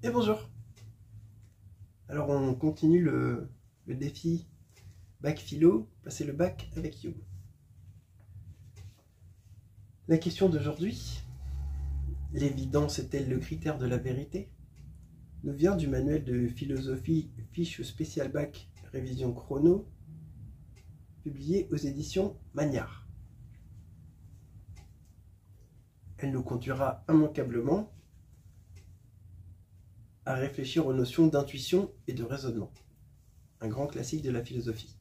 Et bonjour. Alors on continue le défi bac philo, passer le bac avec Hume. La question d'aujourd'hui, l'évidence est-elle le critère de la vérité, nous vient du manuel de philosophie fiche spécial bac révision chrono, publié aux éditions Magnard. Elle nous conduira immanquablement à réfléchir aux notions d'intuition et de raisonnement, un grand classique de la philosophie.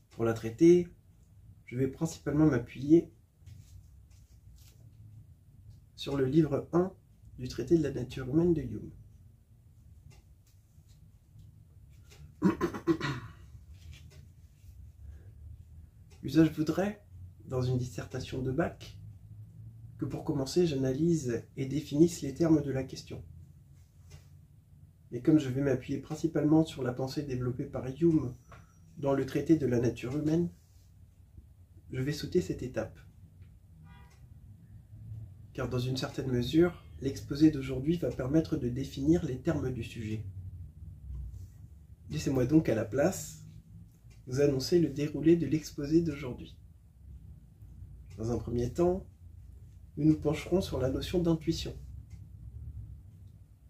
Pour la traiter, je vais principalement m'appuyer sur le livre 1 du traité de la nature humaine de Hume. L'usage voudrait, dans une dissertation de bac, que pour commencer j'analyse et définisse les termes de la question. Mais comme je vais m'appuyer principalement sur la pensée développée par Hume dans le traité de la nature humaine, je vais sauter cette étape. Car dans une certaine mesure, l'exposé d'aujourd'hui va permettre de définir les termes du sujet. Laissez-moi donc à la place vous annoncer le déroulé de l'exposé d'aujourd'hui. Dans un premier temps, nous nous pencherons sur la notion d'intuition.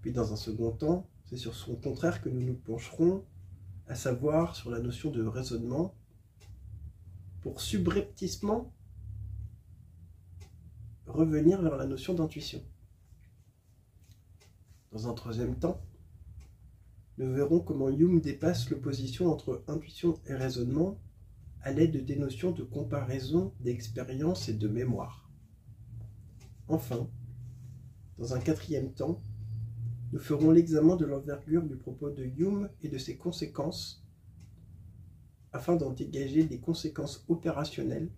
Puis dans un second temps, c'est sur son contraire que nous nous pencherons, à savoir sur la notion de raisonnement, pour subrepticement revenir vers la notion d'intuition. Dans un troisième temps, nous verrons comment Hume dépasse l'opposition entre intuition et raisonnement à l'aide des notions de comparaison, d'expérience et de mémoire. Enfin, dans un quatrième temps, nous ferons l'examen de l'envergure du propos de Hume et de ses conséquences, afin d'en dégager des conséquences opérationnelles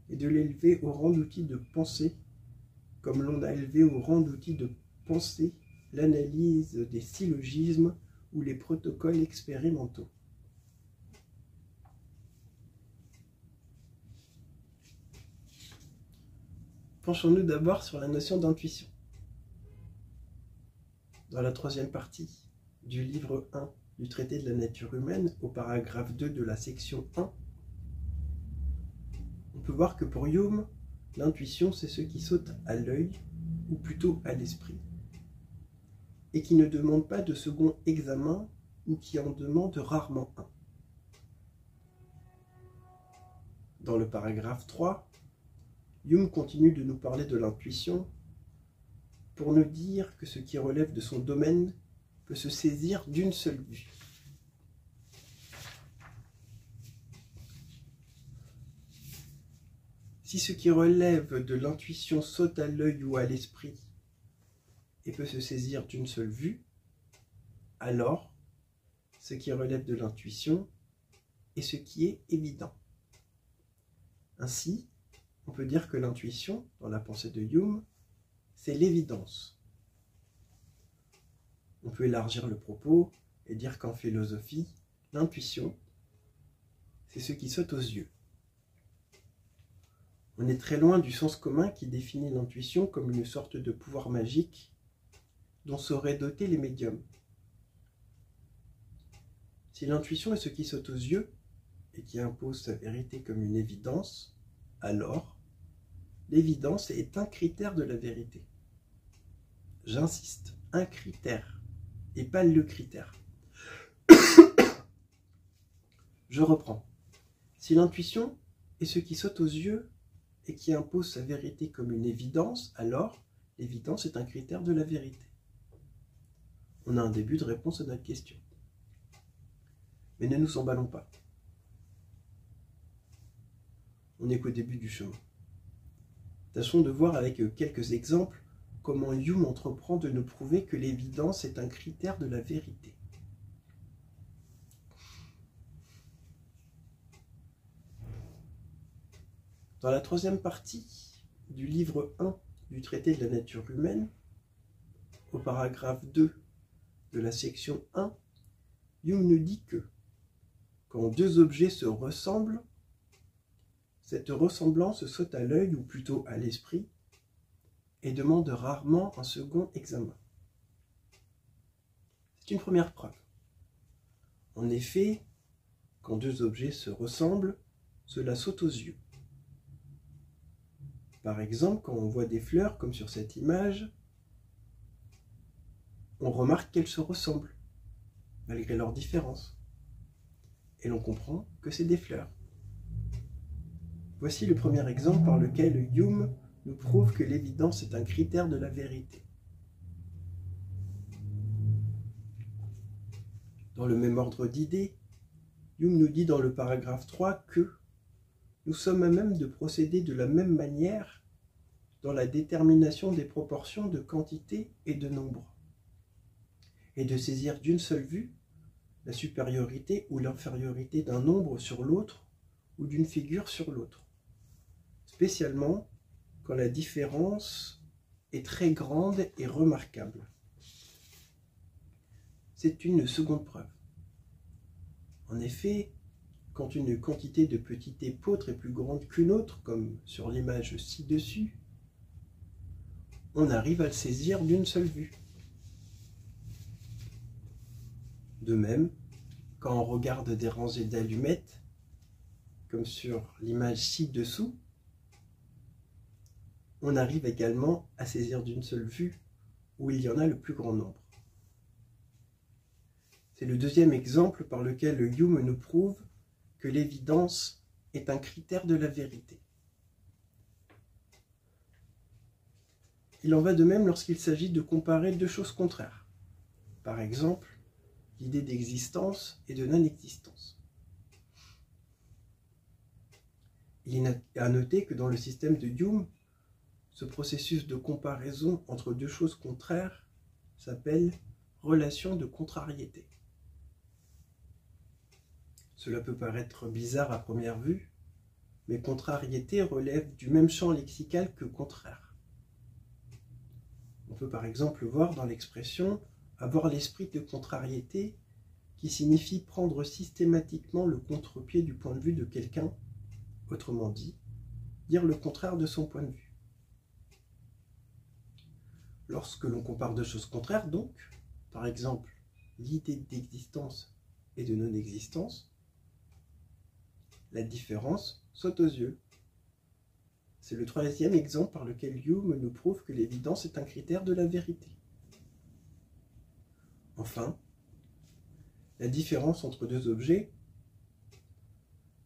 et de l'élever au rang d'outil de pensée, comme l'on a élevé au rang d'outil de pensée l'analyse des syllogismes ou les protocoles expérimentaux. Penchons-nous d'abord sur la notion d'intuition. Dans la troisième partie du livre 1 du traité de la nature humaine, au paragraphe 2 de la section 1, on peut voir que pour Hume, l'intuition c'est ce qui saute à l'œil, ou plutôt à l'esprit, et qui ne demande pas de second examen, ou qui en demande rarement un. Dans le paragraphe 3, Hume continue de nous parler de l'intuition pour nous dire que ce qui relève de son domaine peut se saisir d'une seule vue. Si ce qui relève de l'intuition saute à l'œil ou à l'esprit et peut se saisir d'une seule vue, alors ce qui relève de l'intuition est ce qui est évident. Ainsi, on peut dire que l'intuition, dans la pensée de Hume, c'est l'évidence. On peut élargir le propos et dire qu'en philosophie, l'intuition, c'est ce qui saute aux yeux. On est très loin du sens commun qui définit l'intuition comme une sorte de pouvoir magique dont seraient dotés les médiums. Si l'intuition est ce qui saute aux yeux et qui impose sa vérité comme une évidence, alors l'évidence est un critère de la vérité. J'insiste, un critère, et pas le critère. Je reprends. Si l'intuition est ce qui saute aux yeux et qui impose sa vérité comme une évidence, alors l'évidence est un critère de la vérité. On a un début de réponse à notre question. Mais ne nous emballons pas. On n'est qu'au début du chemin. Tâchons de voir avec quelques exemples comment Hume entreprend de nous prouver que l'évidence est un critère de la vérité. Dans la troisième partie du livre 1 du traité de la nature humaine, au paragraphe 2 de la section 1, Hume nous dit que quand deux objets se ressemblent, cette ressemblance saute à l'œil ou plutôt à l'esprit et demande rarement un second examen. une première preuve. En effet, quand deux objets se ressemblent, cela saute aux yeux. Par exemple, quand on voit des fleurs, comme sur cette image, on remarque qu'elles se ressemblent, malgré leurs différences. Et l'on comprend que c'est des fleurs. Voici le premier exemple par lequel Hume nous prouve que l'évidence est un critère de la vérité. Dans le même ordre d'idées, Hume nous dit dans le paragraphe 3 que nous sommes à même de procéder de la même manière dans la détermination des proportions de quantité et de nombre, et de saisir d'une seule vue la supériorité ou l'infériorité d'un nombre sur l'autre ou d'une figure sur l'autre, spécialement quand la différence est très grande et remarquable. C'est une seconde preuve. En effet, quand une quantité de petite épeautre est plus grande qu'une autre, comme sur l'image ci-dessus, on arrive à le saisir d'une seule vue. De même, quand on regarde des rangées d'allumettes, comme sur l'image ci-dessous, on arrive également à saisir d'une seule vue où il y en a le plus grand nombre. C'est le deuxième exemple par lequel Hume nous prouve que l'évidence est un critère de la vérité. Il en va de même lorsqu'il s'agit de comparer deux choses contraires. Par exemple, l'idée d'existence et de non-existence. Il est à noter que dans le système de Hume, ce processus de comparaison entre deux choses contraires s'appelle relation de contrariété. Cela peut paraître bizarre à première vue, mais contrariété relève du même champ lexical que contraire. On peut par exemple voir dans l'expression « avoir l'esprit de contrariété » qui signifie prendre systématiquement le contre-pied du point de vue de quelqu'un, autrement dit, dire le contraire de son point de vue. Lorsque l'on compare deux choses contraires, donc, par exemple, l'idée d'existence et de non-existence, la différence saute aux yeux. C'est le troisième exemple par lequel Hume nous prouve que l'évidence est un critère de la vérité. Enfin, la différence entre deux objets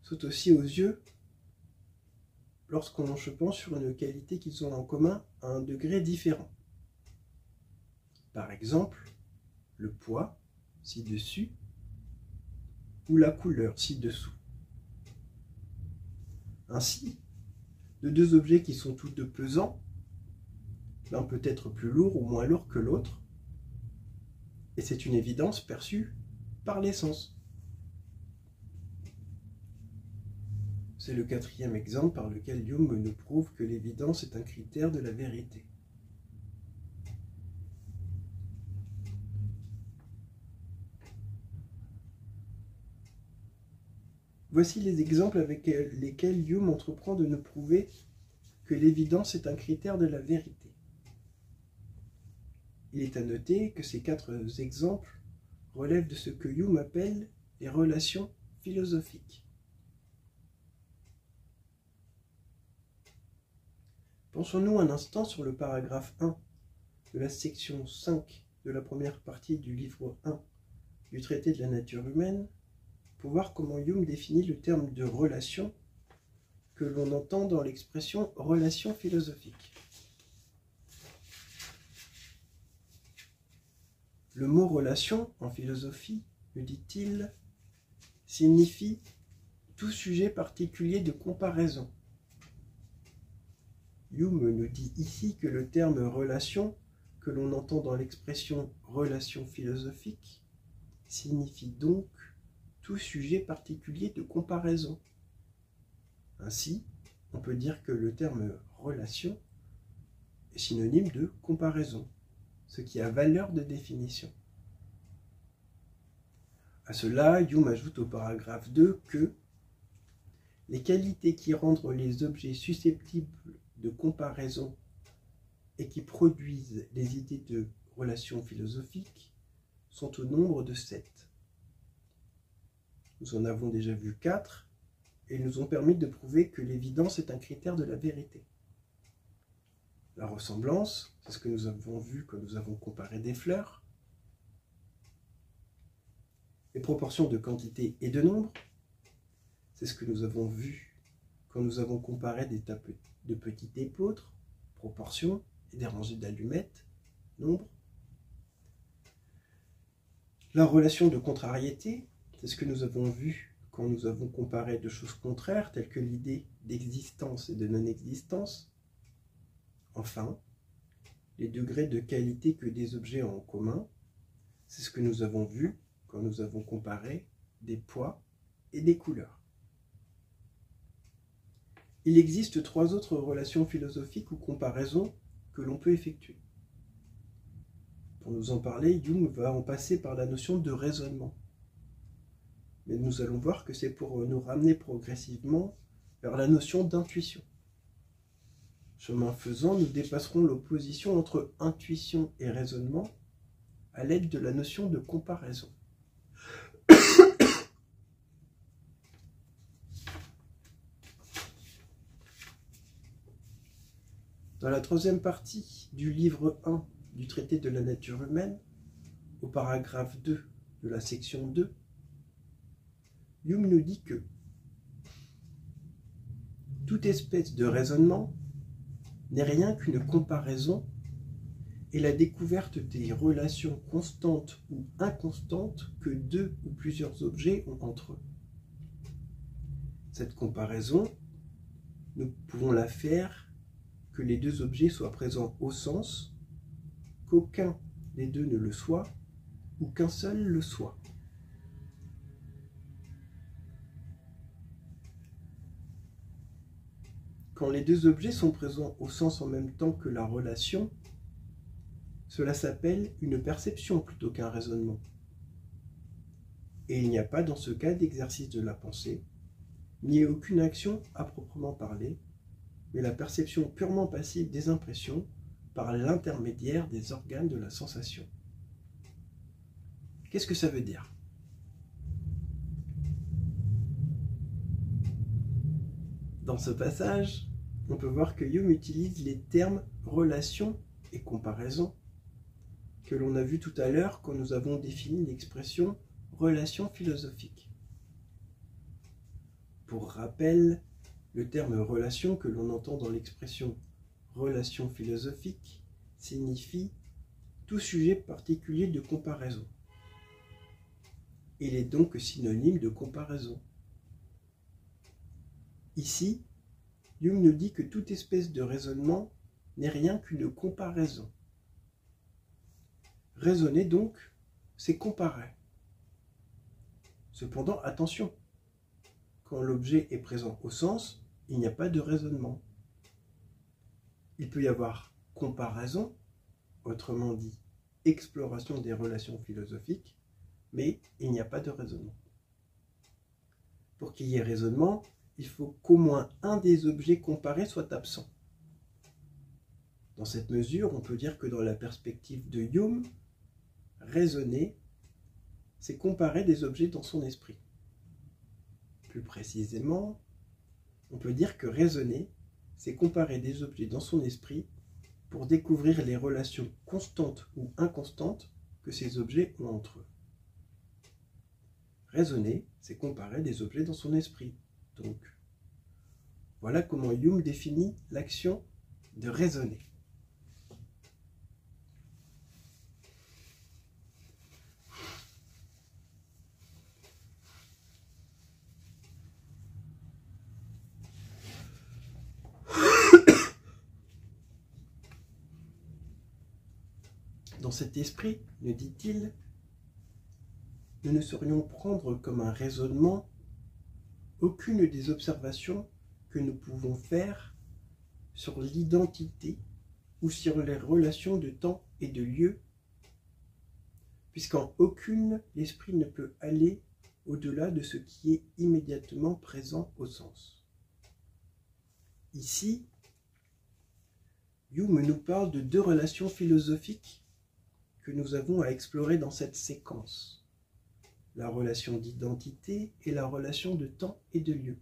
saute aussi aux yeux lorsqu'on se penche sur une qualité qu'ils ont en commun à un degré différent. Par exemple, le poids ci-dessus ou la couleur ci-dessous. Ainsi, de deux objets qui sont tous deux pesants, l'un peut être plus lourd ou moins lourd que l'autre, et c'est une évidence perçue par les sens. C'est le quatrième exemple par lequel Hume nous prouve que l'évidence est un critère de la vérité. Voici les exemples avec lesquels Hume entreprend de nous prouver que l'évidence est un critère de la vérité. Il est à noter que ces quatre exemples relèvent de ce que Hume appelle les relations philosophiques. Pensons-nous un instant sur le paragraphe 1 de la section 5 de la première partie du livre 1 du traité de la nature humaine, pour voir comment Hume définit le terme de relation que l'on entend dans l'expression relation philosophique. Le mot relation en philosophie, nous dit-il, signifie tout sujet particulier de comparaison. Hume nous dit ici que le terme relation que l'on entend dans l'expression relation philosophique signifie donc tout sujet particulier de comparaison. Ainsi, on peut dire que le terme relation est synonyme de comparaison, ce qui a valeur de définition. À cela, Hume ajoute au paragraphe 2 que les qualités qui rendent les objets susceptibles de comparaison et qui produisent les idées de relation philosophique sont au nombre de 7. Nous en avons déjà vu 4 et ils nous ont permis de prouver que l'évidence est un critère de la vérité. La ressemblance, c'est ce que nous avons vu quand nous avons comparé des fleurs. Les proportions de quantité et de nombre, c'est ce que nous avons vu quand nous avons comparé des tas de petits épeautres, proportions, et des rangées d'allumettes, nombre. La relation de contrariété, c'est ce que nous avons vu quand nous avons comparé deux choses contraires, telles que l'idée d'existence et de non-existence. Enfin, les degrés de qualité que des objets ont en commun, c'est ce que nous avons vu quand nous avons comparé des poids et des couleurs. Il existe 3 autres relations philosophiques ou comparaisons que l'on peut effectuer. Pour nous en parler, Hume va en passer par la notion de raisonnement. Mais nous allons voir que c'est pour nous ramener progressivement vers la notion d'intuition. Chemin faisant, nous dépasserons l'opposition entre intuition et raisonnement à l'aide de la notion de comparaison. Dans la 3e partie du livre 1 du traité de la nature humaine, au paragraphe 2 de la section 2, Hume nous dit que toute espèce de raisonnement n'est rien qu'une comparaison et la découverte des relations constantes ou inconstantes que 2 ou plusieurs objets ont entre eux. Cette comparaison, nous pouvons la faire que les 2 objets soient présents au sens, qu'aucun des 2 ne le soit, ou qu'un seul le soit. Quand les 2 objets sont présents au sens en même temps que la relation, cela s'appelle une perception plutôt qu'un raisonnement. Et il n'y a pas dans ce cas d'exercice de la pensée, ni aucune action à proprement parler, mais la perception purement passive des impressions par l'intermédiaire des organes de la sensation. Qu'est-ce que ça veut dire ? Dans ce passage, on peut voir que Hume utilise les termes relation et comparaison que l'on a vu tout à l'heure quand nous avons défini l'expression relation philosophique. Pour rappel, le terme relation que l'on entend dans l'expression relation philosophique signifie tout sujet particulier de comparaison. Il est donc synonyme de comparaison. Ici, Hume nous dit que toute espèce de raisonnement n'est rien qu'une comparaison. Raisonner donc, c'est comparer. Cependant, attention, quand l'objet est présent au sens, il n'y a pas de raisonnement. Il peut y avoir comparaison, autrement dit exploration des relations philosophiques, mais il n'y a pas de raisonnement. Pour qu'il y ait raisonnement, il faut qu'au moins un des objets comparés soit absent. Dans cette mesure, on peut dire que dans la perspective de Hume, raisonner, c'est comparer des objets dans son esprit. Plus précisément, on peut dire que raisonner, c'est comparer des objets dans son esprit pour découvrir les relations constantes ou inconstantes que ces objets ont entre eux. Raisonner, c'est comparer des objets dans son esprit. Donc, voilà comment Hume définit l'action de raisonner. Dans cet esprit, nous dit-il, nous ne saurions prendre comme un raisonnement aucune des observations que nous pouvons faire sur l'identité ou sur les relations de temps et de lieu, puisqu'en aucune l'esprit ne peut aller au-delà de ce qui est immédiatement présent au sens. Ici, Hume nous parle de 2 relations philosophiques que nous avons à explorer dans cette séquence, la relation d'identité et la relation de temps et de lieu.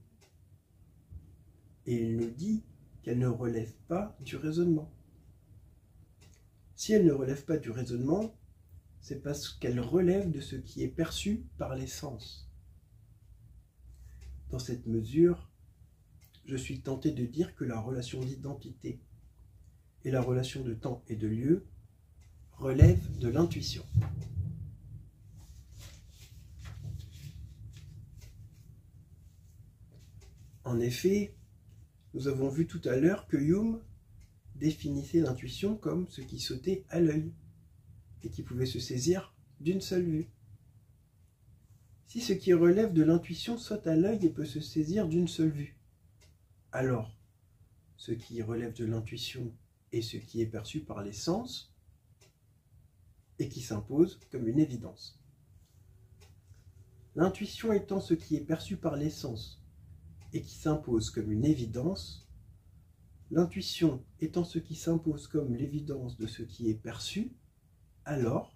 Et il nous dit qu'elle ne relève pas du raisonnement. Si elle ne relève pas du raisonnement, c'est parce qu'elle relève de ce qui est perçu par les sens. Dans cette mesure, je suis tenté de dire que la relation d'identité et la relation de temps et de lieu relèvent de l'intuition. En effet, nous avons vu tout à l'heure que Hume définissait l'intuition comme ce qui sautait à l'œil et qui pouvait se saisir d'une seule vue. Si ce qui relève de l'intuition saute à l'œil et peut se saisir d'une seule vue, alors ce qui relève de l'intuition est ce qui est perçu par les sens et qui s'impose comme une évidence. L'intuition étant ce qui est perçu par les sens et qui s'impose comme une évidence, l'intuition étant ce qui s'impose comme l'évidence de ce qui est perçu, alors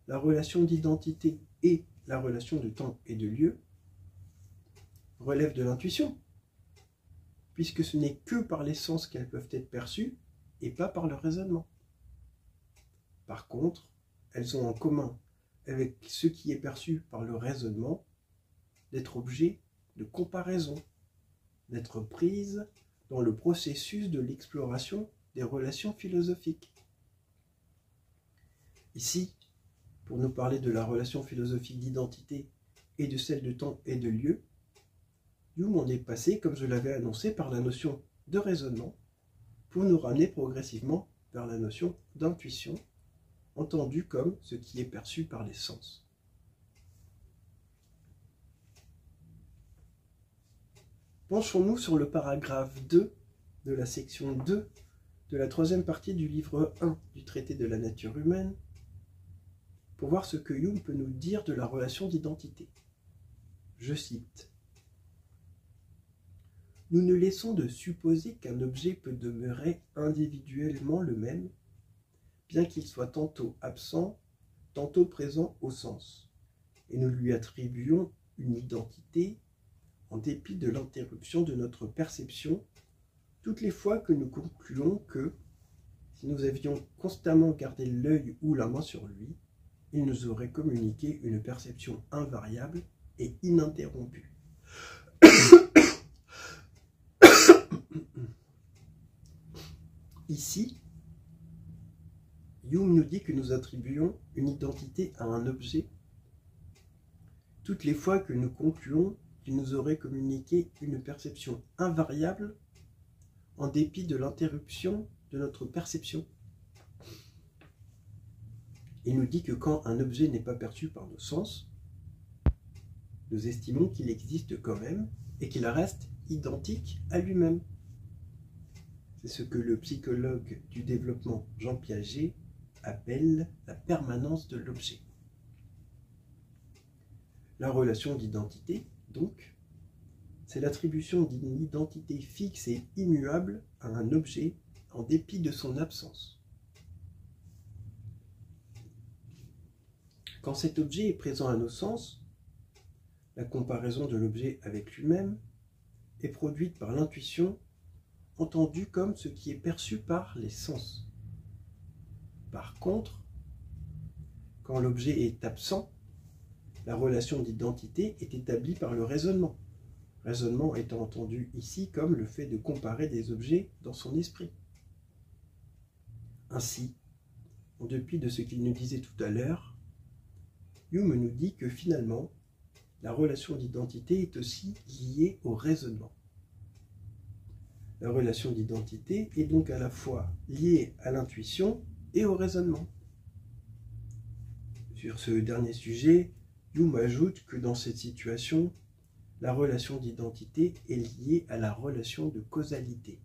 la relation d'identité et la relation de temps et de lieu relèvent de l'intuition, puisque ce n'est que par les sens qu'elles peuvent être perçues et pas par le raisonnement. Par contre, elles ont en commun avec ce qui est perçu par le raisonnement d'être objet de comparaison, d'être prises dans le processus de l'exploration des relations philosophiques. Ici, pour nous parler de la relation philosophique d'identité et de celle de temps et de lieu, Hume en est passé, comme je l'avais annoncé, par la notion de raisonnement, pour nous ramener progressivement vers la notion d'intuition, entendue comme ce qui est perçu par les sens. Penchons-nous sur le paragraphe 2 de la section 2 de la troisième partie du livre 1 du traité de la nature humaine, pour voir ce que Hume peut nous dire de la relation d'identité. Je cite. « Nous ne laissons de supposer qu'un objet peut demeurer individuellement le même, bien qu'il soit tantôt absent, tantôt présent au sens, et nous lui attribuons une identité en dépit de l'interruption de notre perception, toutes les fois que nous concluons que, si nous avions constamment gardé l'œil ou la main sur lui, il nous aurait communiqué une perception invariable et ininterrompue. » Ici, Hume nous dit que nous attribuons une identité à un objet toutes les fois que nous concluons qu'il nous aurait communiqué une perception invariable en dépit de l'interruption de notre perception. Il nous dit que quand un objet n'est pas perçu par nos sens, nous estimons qu'il existe quand même et qu'il reste identique à lui-même. C'est ce que le psychologue du développement Jean Piaget appelle la permanence de l'objet. La relation d'identité, donc, c'est l'attribution d'une identité fixe et immuable à un objet en dépit de son absence. Quand cet objet est présent à nos sens, la comparaison de l'objet avec lui-même est produite par l'intuition, entendue comme ce qui est perçu par les sens. Par contre, quand l'objet est absent, la relation d'identité est établie par le raisonnement. Raisonnement étant entendu ici comme le fait de comparer des objets dans son esprit. Ainsi, en dépit de ce qu'il nous disait tout à l'heure, Hume nous dit que finalement, la relation d'identité est aussi liée au raisonnement. La relation d'identité est donc à la fois liée à l'intuition et au raisonnement. Sur ce dernier sujet, Hume ajoute que dans cette situation, la relation d'identité est liée à la relation de causalité.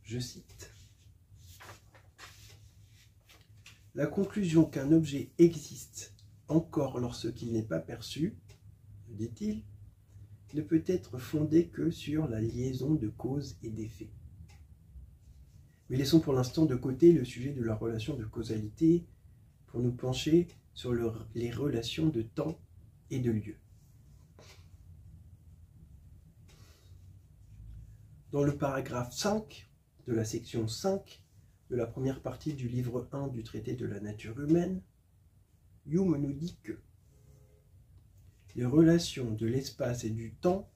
Je cite. « La conclusion qu'un objet existe encore lorsqu'il n'est pas perçu, dit-il, ne peut être fondée que sur la liaison de cause et d'effet. Mais laissons pour l'instant de côté le sujet de la relation de causalité pour nous pencher sur les relations de temps et de lieu. Dans le paragraphe 5 de la section 5 de la première partie du livre 1 du traité de la nature humaine, Hume nous dit que les relations de l'espace et du temps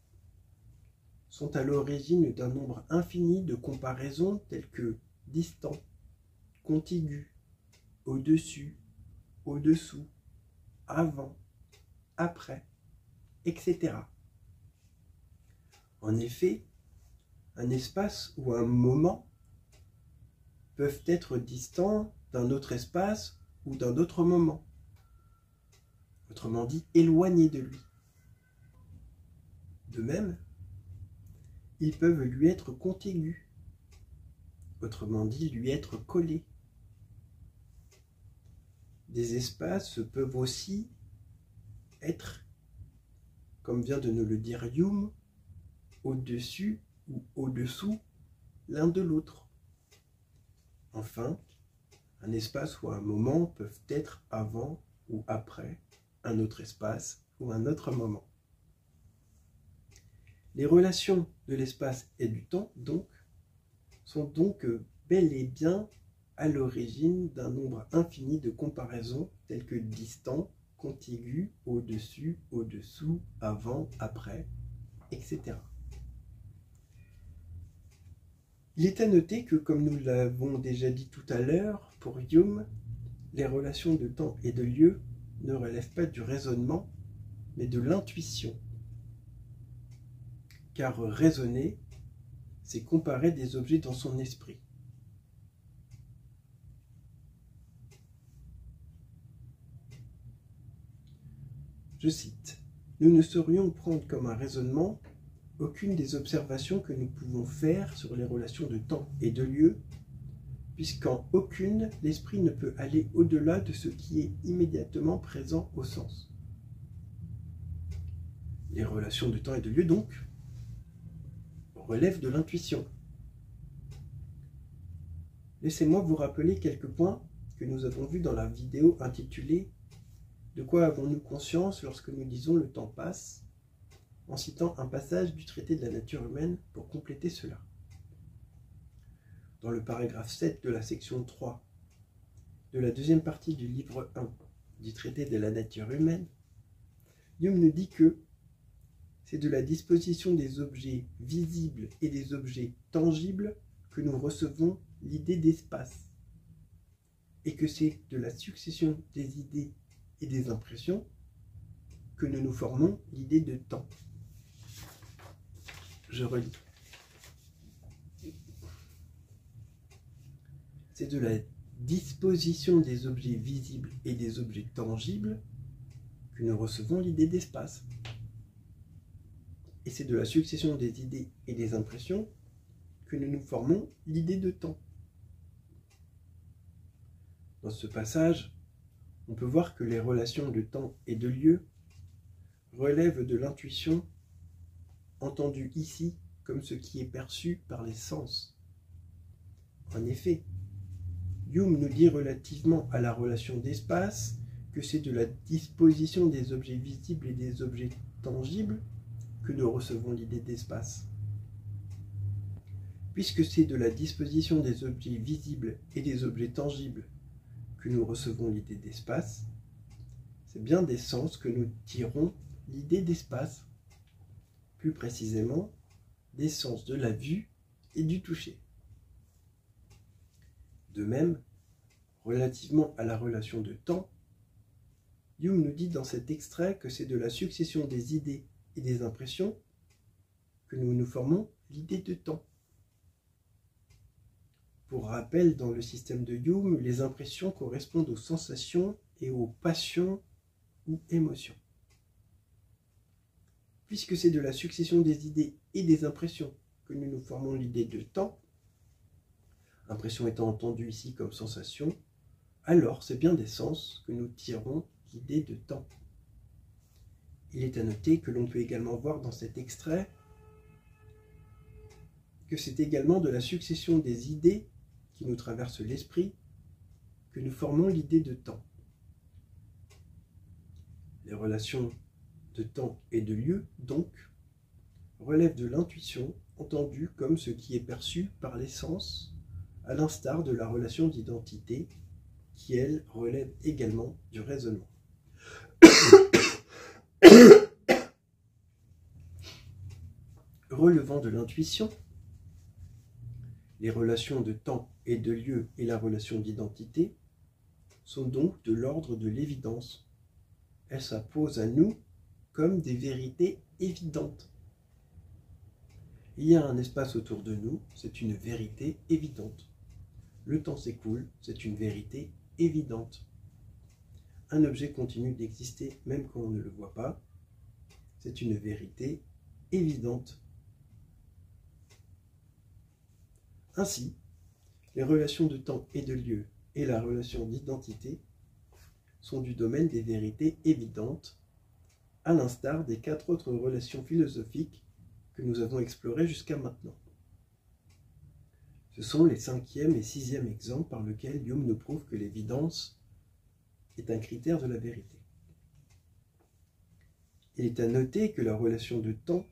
sont à l'origine d'un nombre infini de comparaisons telles que distant, contigu, au-dessus, au-dessous, avant, après, etc. En effet, un espace ou un moment peuvent être distants d'un autre espace ou d'un autre moment, autrement dit éloignés de lui. De même, ils peuvent lui être contigus, autrement dit lui être collés. Des espaces peuvent aussi être, comme vient de nous le dire Hume, au-dessus ou au-dessous l'un de l'autre. Enfin, un espace ou un moment peuvent être avant ou après un autre espace ou un autre moment. Les relations de l'espace et du temps, donc, sont donc bel et bien à l'origine d'un nombre infini de comparaisons telles que distant, contigu, au-dessus, au-dessous, avant, après, etc. Il est à noter que, comme nous l'avons déjà dit tout à l'heure, pour Hume, les relations de temps et de lieu ne relèvent pas du raisonnement, mais de l'intuition. Car raisonner, c'est comparer des objets dans son esprit. Je cite, « Nous ne saurions prendre comme un raisonnement aucune des observations que nous pouvons faire sur les relations de temps et de lieu, puisqu'en aucune, l'esprit ne peut aller au-delà de ce qui est immédiatement présent au sens. » Les relations de temps et de lieu, donc, relèvent de l'intuition. Laissez-moi vous rappeler quelques points que nous avons vus dans la vidéo intitulée « De quoi avons-nous conscience lorsque nous disons le temps passe ?» en citant un passage du traité de la nature humaine pour compléter cela. Dans le paragraphe 7 de la section 3 de la deuxième partie du livre 1 du traité de la nature humaine, Hume nous dit que c'est de la disposition des objets visibles et des objets tangibles que nous recevons l'idée d'espace, et que c'est de la succession des idées et des impressions que nous nous formons l'idée de temps. Je relis. C'est de la disposition des objets visibles et des objets tangibles que nous recevons l'idée d'espace. Et c'est de la succession des idées et des impressions que nous nous formons l'idée de temps. Dans ce passage, on peut voir que les relations de temps et de lieu relèvent de l'intuition, entendue ici comme ce qui est perçu par les sens. En effet, Hume nous dit relativement à la relation d'espace que c'est de la disposition des objets visibles et des objets tangibles que nous recevons l'idée d'espace. Puisque c'est de la disposition des objets visibles et des objets tangibles que nous recevons l'idée d'espace, c'est bien des sens que nous tirons l'idée d'espace, plus précisément des sens de la vue et du toucher. De même, relativement à la relation de temps, Hume nous dit dans cet extrait que c'est de la succession des idées et des impressions que nous nous formons l'idée de temps. Pour rappel, dans le système de Hume, les impressions correspondent aux sensations et aux passions ou émotions. Puisque c'est de la succession des idées et des impressions que nous nous formons l'idée de temps, impression étant entendue ici comme sensation, alors c'est bien des sens que nous tirons l'idée de temps. Il est à noter que l'on peut également voir dans cet extrait que c'est également de la succession des idées qui nous traversent l'esprit que nous formons l'idée de temps. Les relations de temps et de lieu, donc, relèvent de l'intuition entendue comme ce qui est perçu par les sens, à l'instar de la relation d'identité, qui, elle, relève également du raisonnement. Relevant de l'intuition, les relations de temps et de lieu et la relation d'identité sont donc de l'ordre de l'évidence. Elles s'imposent à nous comme des vérités évidentes. Il y a un espace autour de nous, c'est une vérité évidente. Le temps s'écoule, c'est une vérité évidente. Un objet continue d'exister même quand on ne le voit pas, c'est une vérité évidente. Ainsi, les relations de temps et de lieu et la relation d'identité sont du domaine des vérités évidentes, à l'instar des 4 autres relations philosophiques que nous avons explorées jusqu'à maintenant. Ce sont les 5e et 6e exemples par lesquels Hume nous prouve que l'évidence est un critère de la vérité. Il est à noter que la relation de temps,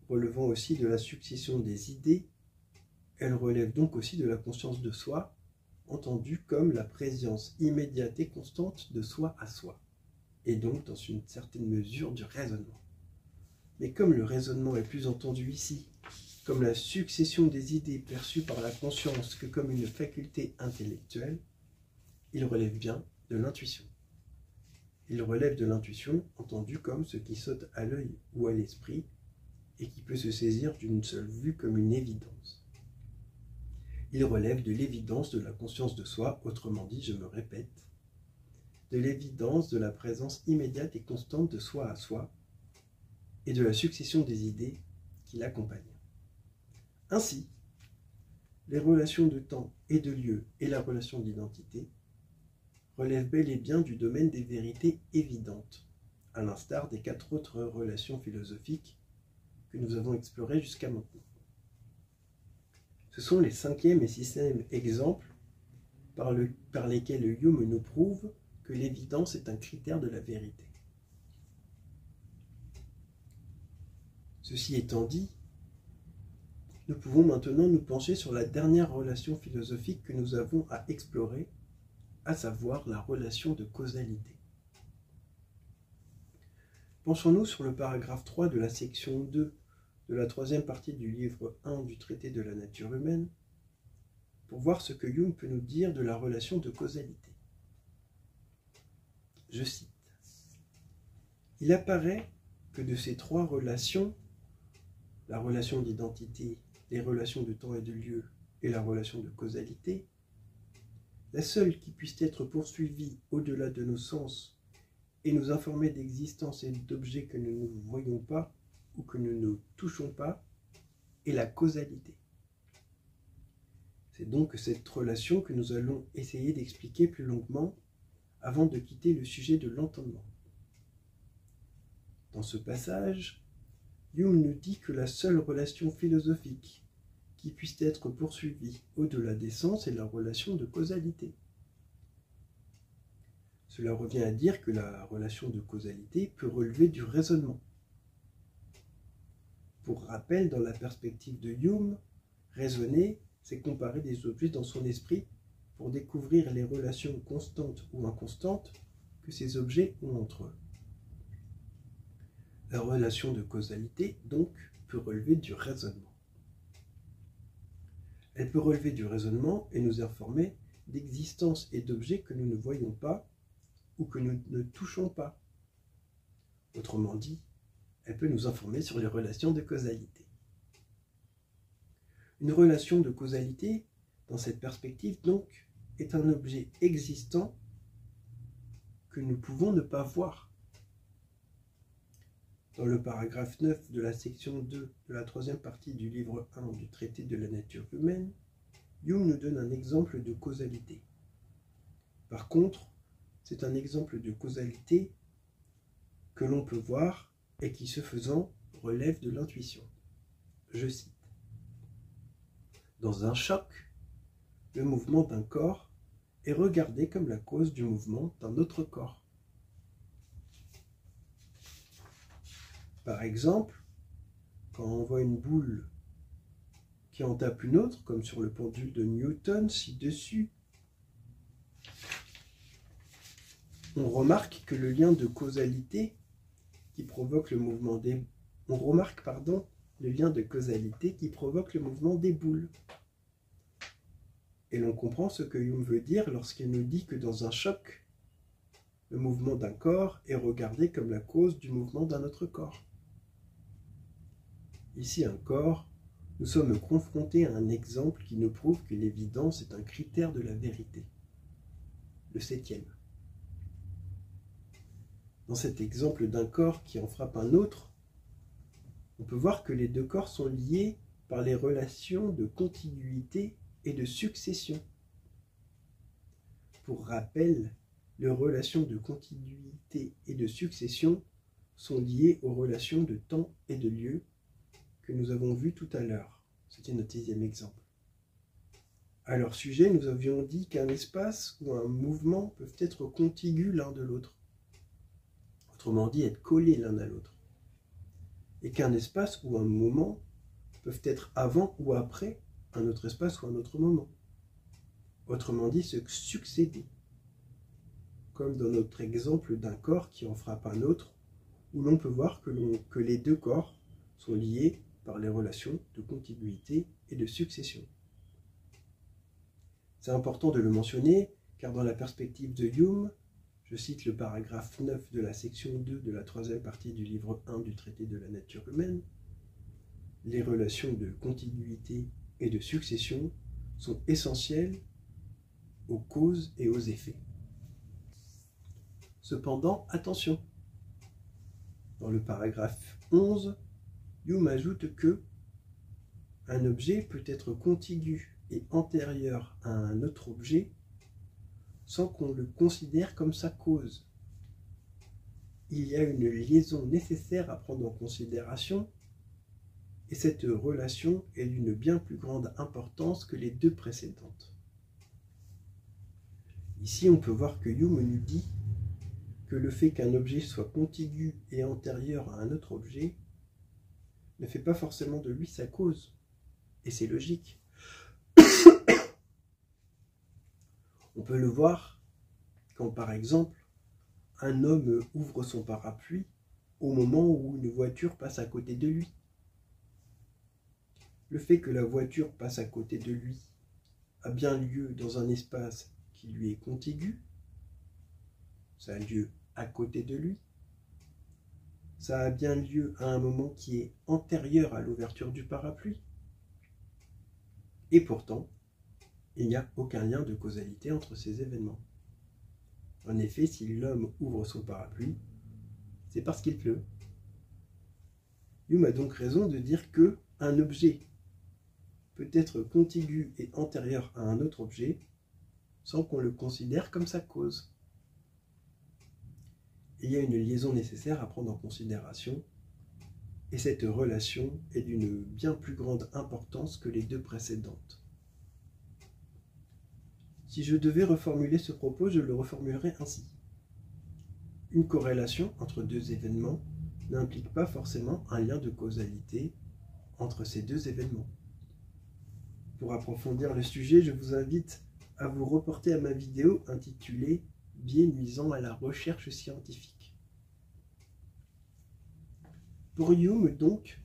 relevant aussi de la succession des idées, elle relève donc aussi de la conscience de soi, entendue comme la présence immédiate et constante de soi à soi, et donc dans une certaine mesure du raisonnement. Mais comme le raisonnement est plus entendu ici comme la succession des idées perçues par la conscience que comme une faculté intellectuelle, il relève bien de l'intuition. Il relève de l'intuition entendue comme ce qui saute à l'œil ou à l'esprit et qui peut se saisir d'une seule vue comme une évidence. Il relève de l'évidence de la conscience de soi, autrement dit, je me répète, de l'évidence de la présence immédiate et constante de soi à soi et de la succession des idées qui l'accompagnent. Ainsi, les relations de temps et de lieu et la relation d'identité relèvent bel et bien du domaine des vérités évidentes, à l'instar des 4 autres relations philosophiques que nous avons explorées jusqu'à maintenant. Ce sont les 5e et 6e exemples par lesquels Hume nous prouve que l'évidence est un critère de la vérité. Ceci étant dit, nous pouvons maintenant nous pencher sur la dernière relation philosophique que nous avons à explorer, à savoir la relation de causalité. Penchons-nous sur le paragraphe 3 de la section 2 de la 3e partie du livre 1 du traité de la nature humaine, pour voir ce que Hume peut nous dire de la relation de causalité. Je cite. « Il apparaît que de ces 3 relations, la relation d'identité, les relations de temps et de lieu et la relation de causalité, la seule qui puisse être poursuivie au-delà de nos sens et nous informer d'existence et d'objets que nous ne voyons pas ou que nous ne touchons pas est la causalité. C'est donc cette relation que nous allons essayer d'expliquer plus longuement avant de quitter le sujet de l'entendement. Dans ce passage, Hume nous dit que la seule relation philosophique qui puisse être poursuivie au-delà des sens est la relation de causalité. Cela revient à dire que la relation de causalité peut relever du raisonnement. Pour rappel, dans la perspective de Hume, raisonner, c'est comparer des objets dans son esprit pour découvrir les relations constantes ou inconstantes que ces objets ont entre eux. La relation de causalité, donc, peut relever du raisonnement. Elle peut relever du raisonnement et nous informer d'existence et d'objets que nous ne voyons pas ou que nous ne touchons pas. Autrement dit, elle peut nous informer sur les relations de causalité. Une relation de causalité, dans cette perspective donc, est un objet existant que nous pouvons ne pas voir. Dans le paragraphe 9 de la section 2 de la 3e partie du livre 1 du traité de la nature humaine, Hume nous donne un exemple de causalité. Par contre, c'est un exemple de causalité que l'on peut voir et qui, ce faisant, relève de l'intuition. Je cite. Dans un choc, le mouvement d'un corps est regardé comme la cause du mouvement d'un autre corps. Par exemple, quand on voit une boule qui en tape une autre, comme sur le pendule de Newton ci-dessus, on remarque que le lien de causalité qui provoque le mouvement des... le lien de causalité qui provoque le mouvement des boules. Et l'on comprend ce que Hume veut dire lorsqu'il nous dit que dans un choc, le mouvement d'un corps est regardé comme la cause du mouvement d'un autre corps. Ici, un corps, nous sommes confrontés à un exemple qui nous prouve que l'évidence est un critère de la vérité. Le 7e. Dans cet exemple d'un corps qui en frappe un autre, on peut voir que les deux corps sont liés par les relations de contiguïté et de succession. Pour rappel, les relations de contiguïté et de succession sont liées aux relations de temps et de lieu que nous avons vues tout à l'heure. C'était notre 6e exemple. À leur sujet, nous avions dit qu'un espace ou un mouvement peuvent être contigus l'un de l'autre. Autrement dit, être collés l'un à l'autre. Et qu'un espace ou un moment peuvent être avant ou après un autre espace ou un autre moment. Autrement dit, se succéder. Comme dans notre exemple d'un corps qui en frappe un autre, où l'on peut voir que les deux corps sont liés par les relations de contiguïté et de succession. C'est important de le mentionner, car dans la perspective de Hume, je cite le paragraphe 9 de la section 2 de la 3e partie du livre 1 du traité de la nature humaine, les relations de contiguïté et de succession sont essentielles aux causes et aux effets. Cependant, attention, dans le paragraphe 11, Hume ajoute que un objet peut être contigu et antérieur à un autre objet sans qu'on le considère comme sa cause. Il y a une liaison nécessaire à prendre en considération et cette relation est d'une bien plus grande importance que les deux précédentes. Ici, on peut voir que Hume nous dit que le fait qu'un objet soit contigu et antérieur à un autre objet ne fait pas forcément de lui sa cause. Et c'est logique. On peut le voir quand, par exemple, un homme ouvre son parapluie au moment où une voiture passe à côté de lui. Le fait que la voiture passe à côté de lui a bien lieu dans un espace qui lui est contigu. Ça a lieu à côté de lui. Ça a bien lieu à un moment qui est antérieur à l'ouverture du parapluie. Et pourtant, il n'y a aucun lien de causalité entre ces événements. En effet, si l'homme ouvre son parapluie, c'est parce qu'il pleut. Hume a donc raison de dire que un objet peut être contigu et antérieur à un autre objet sans qu'on le considère comme sa cause. Il y a une liaison nécessaire à prendre en considération, et cette relation est d'une bien plus grande importance que les deux précédentes. Si je devais reformuler ce propos, je le reformulerais ainsi. Une corrélation entre deux événements n'implique pas forcément un lien de causalité entre ces deux événements. Pour approfondir le sujet, je vous invite à vous reporter à ma vidéo intitulée « Biais nuisant à la recherche scientifique ». Pour Hume, donc,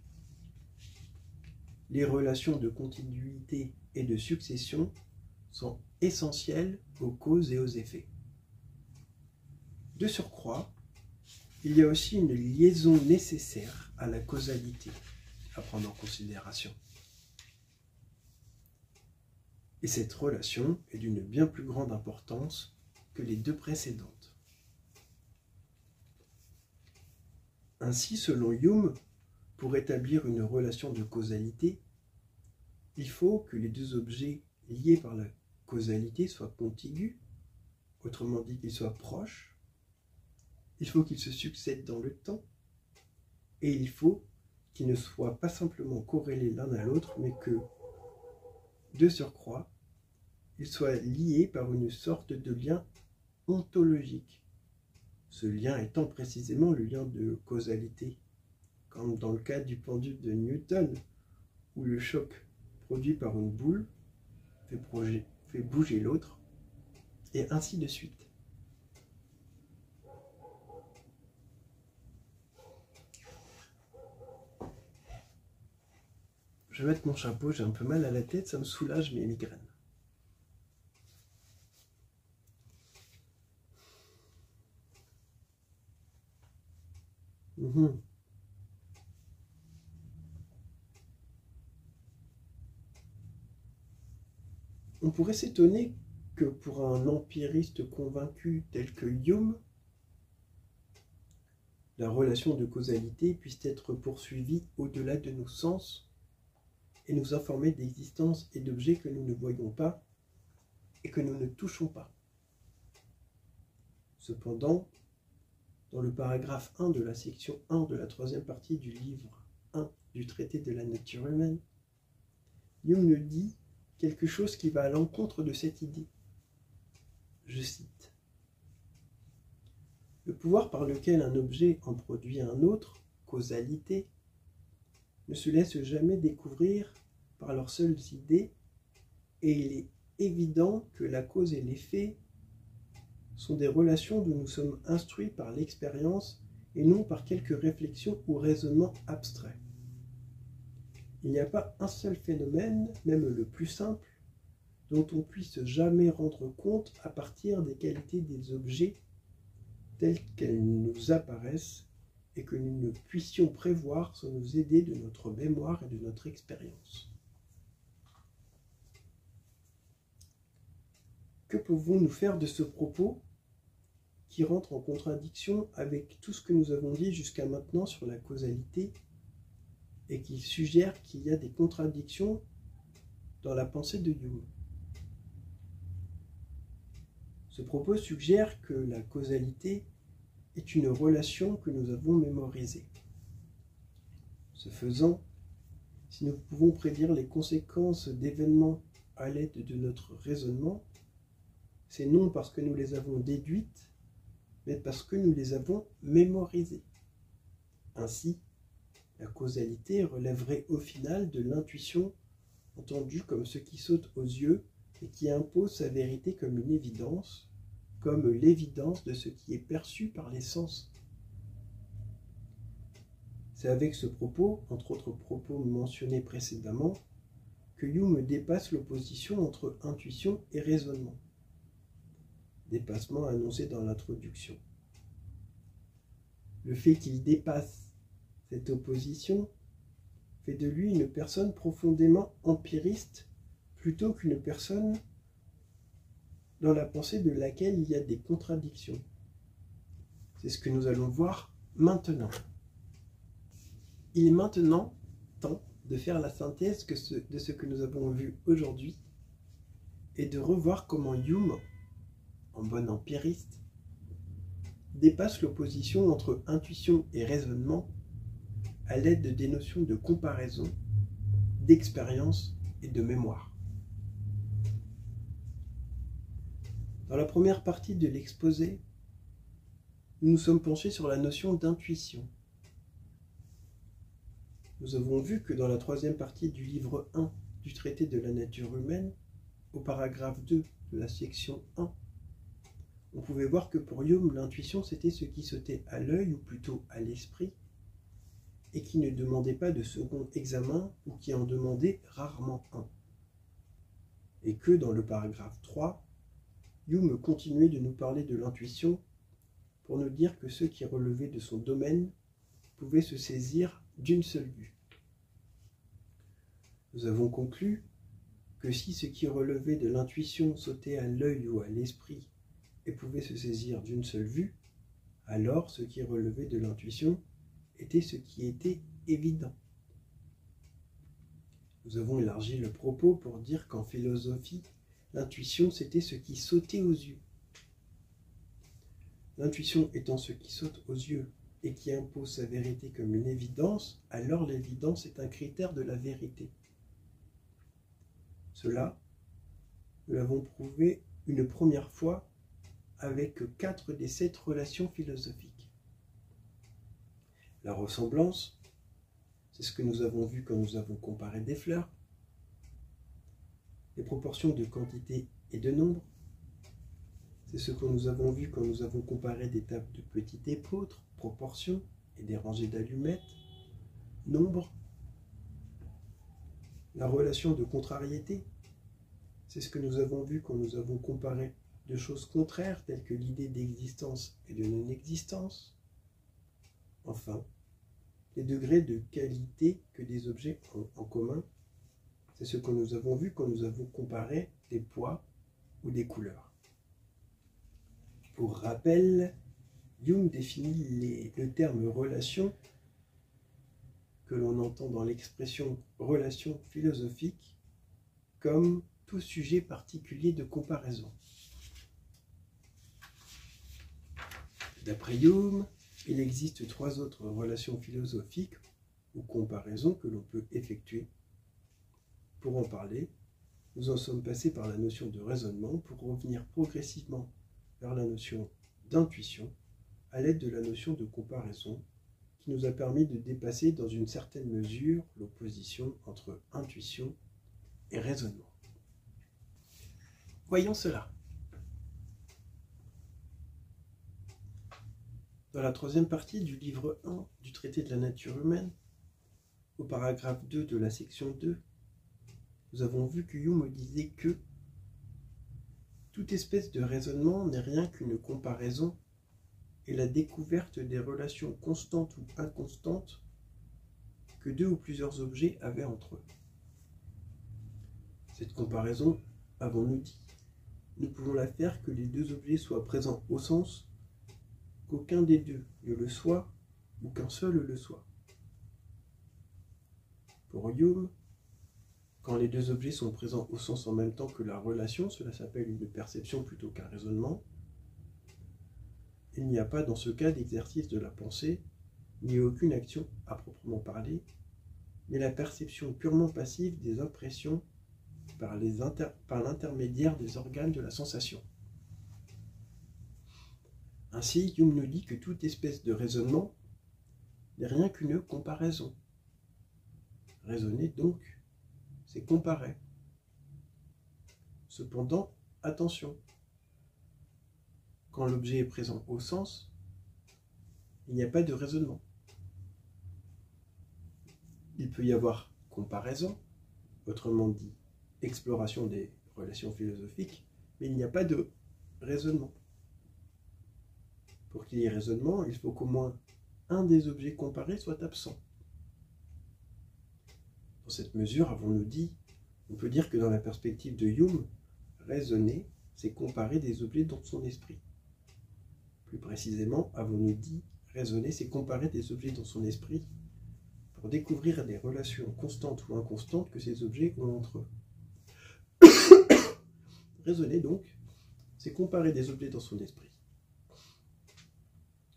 les relations de contiguïté et de succession sont essentielles aux causes et aux effets. De surcroît, il y a aussi une liaison nécessaire à la causalité à prendre en considération. Et cette relation est d'une bien plus grande importance que les deux précédentes. Ainsi, selon Hume, pour établir une relation de causalité, il faut que les deux objets liés par la causalité soient contigus, autrement dit qu'ils soient proches, il faut qu'ils se succèdent dans le temps, et il faut qu'ils ne soient pas simplement corrélés l'un à l'autre, mais que, de surcroît, ils soient liés par une sorte de lien ontologique. Ce lien étant précisément le lien de causalité, comme dans le cas du pendule de Newton, où le choc produit par une boule fait bouger l'autre, et ainsi de suite. Je vais mettre mon chapeau, j'ai un peu mal à la tête, ça me soulage mes migraines. On pourrait s'étonner que pour un empiriste convaincu tel que Hume, la relation de causalité puisse être poursuivie au-delà de nos sens et nous informer d'existence et d'objets que nous ne voyons pas et que nous ne touchons pas. Cependant, dans le paragraphe 1 de la section 1 de la troisième partie du livre 1 du traité de la nature humaine, Hume nous dit quelque chose qui va à l'encontre de cette idée. Je cite. Le pouvoir par lequel un objet en produit un autre, causalité, ne se laisse jamais découvrir par leurs seules idées, et il est évident que la cause et l'effet sont des relations dont nous sommes instruits par l'expérience et non par quelque réflexion ou raisonnement abstrait. Il n'y a pas un seul phénomène, même le plus simple, dont on puisse jamais rendre compte à partir des qualités des objets telles qu'elles nous apparaissent et que nous ne puissions prévoir sans nous aider de notre mémoire et de notre expérience. Que pouvons-nous faire de ce propos qui rentre en contradiction avec tout ce que nous avons dit jusqu'à maintenant sur la causalité et qui suggère qu'il y a des contradictions dans la pensée de Hume? Ce propos suggère que la causalité est une relation que nous avons mémorisée. Ce faisant, si nous pouvons prédire les conséquences d'événements à l'aide de notre raisonnement, c'est non parce que nous les avons déduites, mais parce que nous les avons mémorisées. Ainsi, la causalité relèverait au final de l'intuition entendue comme ce qui saute aux yeux et qui impose sa vérité comme une évidence, comme l'évidence de ce qui est perçu par les sens. C'est avec ce propos, entre autres propos mentionnés précédemment, que Hume dépasse l'opposition entre intuition et raisonnement. Dépassement annoncé dans l'introduction. Le fait qu'il dépasse cette opposition fait de lui une personne profondément empiriste plutôt qu'une personne dans la pensée de laquelle il y a des contradictions. C'est ce que nous allons voir maintenant. Il est maintenant temps de faire la synthèse de ce que nous avons vu aujourd'hui et de revoir comment Hume, en bon empiriste, dépasse l'opposition entre intuition et raisonnement à l'aide des notions de comparaison, d'expérience et de mémoire. Dans la première partie de l'exposé, nous nous sommes penchés sur la notion d'intuition. Nous avons vu que dans la troisième partie du livre 1 du traité de la nature humaine, au paragraphe 2 de la section 1, on pouvait voir que pour Hume, l'intuition c'était ce qui sautait à l'œil, ou plutôt à l'esprit, et qui ne demandait pas de second examen, ou qui en demandait rarement un. Et que dans le paragraphe 3, Hume continuait de nous parler de l'intuition pour nous dire que ce qui relevait de son domaine pouvait se saisir d'une seule vue. Nous avons conclu que si ce qui relevait de l'intuition sautait à l'œil ou à l'esprit et pouvait se saisir d'une seule vue, alors ce qui relevait de l'intuition était ce qui était évident. Nous avons élargi le propos pour dire qu'en philosophie, l'intuition c'était ce qui sautait aux yeux. L'intuition étant ce qui saute aux yeux et qui impose sa vérité comme une évidence, alors l'évidence est un critère de la vérité. Cela, nous l'avons prouvé une première fois avec 4 des 7 relations philosophiques. La ressemblance, C'est ce que nous avons vu quand nous avons comparé des fleurs. Les proportions de quantité et de nombre. C'est ce que nous avons vu quand nous avons comparé des tables de petit épeautre, proportions, et des rangées d'allumettes, nombre. La relation de contrariété. C'est ce que nous avons vu quand nous avons comparé de choses contraires telles que l'idée d'existence et de non-existence. Enfin, les degrés de qualité que des objets ont en commun, c'est ce que nous avons vu quand nous avons comparé des poids ou des couleurs. Pour rappel, Jung définit le terme relation que l'on entend dans l'expression relation philosophique comme tout sujet particulier de comparaison. D'après Jung, il existe 3 autres relations philosophiques ou comparaisons que l'on peut effectuer. Pour en parler, nous en sommes passés par la notion de raisonnement pour revenir progressivement vers la notion d'intuition à l'aide de la notion de comparaison qui nous a permis de dépasser dans une certaine mesure l'opposition entre intuition et raisonnement. Voyons cela. Dans la 3e partie du livre 1 du traité de la nature humaine, au paragraphe 2 de la section 2, nous avons vu que Jung disait que toute espèce de raisonnement n'est rien qu'une comparaison et la découverte des relations constantes ou inconstantes que 2 ou plusieurs objets avaient entre eux. Cette comparaison, avons-nous dit, nous pouvons la faire que les 2 objets soient présents au sens qu'aucun des 2 ne le soit ou qu'un seul le soit. Pour Jung, quand les 2 objets sont présents au sens en même temps que la relation, cela s'appelle une perception plutôt qu'un raisonnement. Il n'y a pas dans ce cas d'exercice de la pensée, ni aucune action à proprement parler, mais la perception purement passive des impressions par l'intermédiaire des organes de la sensation. Ainsi, Jung nous dit que toute espèce de raisonnement n'est rien qu'une comparaison. Raisonner, donc, c'est comparer. Cependant, attention, quand l'objet est présent au sens, il n'y a pas de raisonnement. Il peut y avoir comparaison, autrement dit, exploration des relations philosophiques, mais il n'y a pas de raisonnement. Pour qu'il y ait raisonnement, il faut qu'au moins un des objets comparés soit absent. Dans cette mesure, avons-nous dit, on peut dire que dans la perspective de Jung, raisonner, c'est comparer des objets dans son esprit. Plus précisément, avons-nous dit, raisonner, c'est comparer des objets dans son esprit pour découvrir des relations constantes ou inconstantes que ces objets ont entre eux. Raisonner, donc, c'est comparer des objets dans son esprit.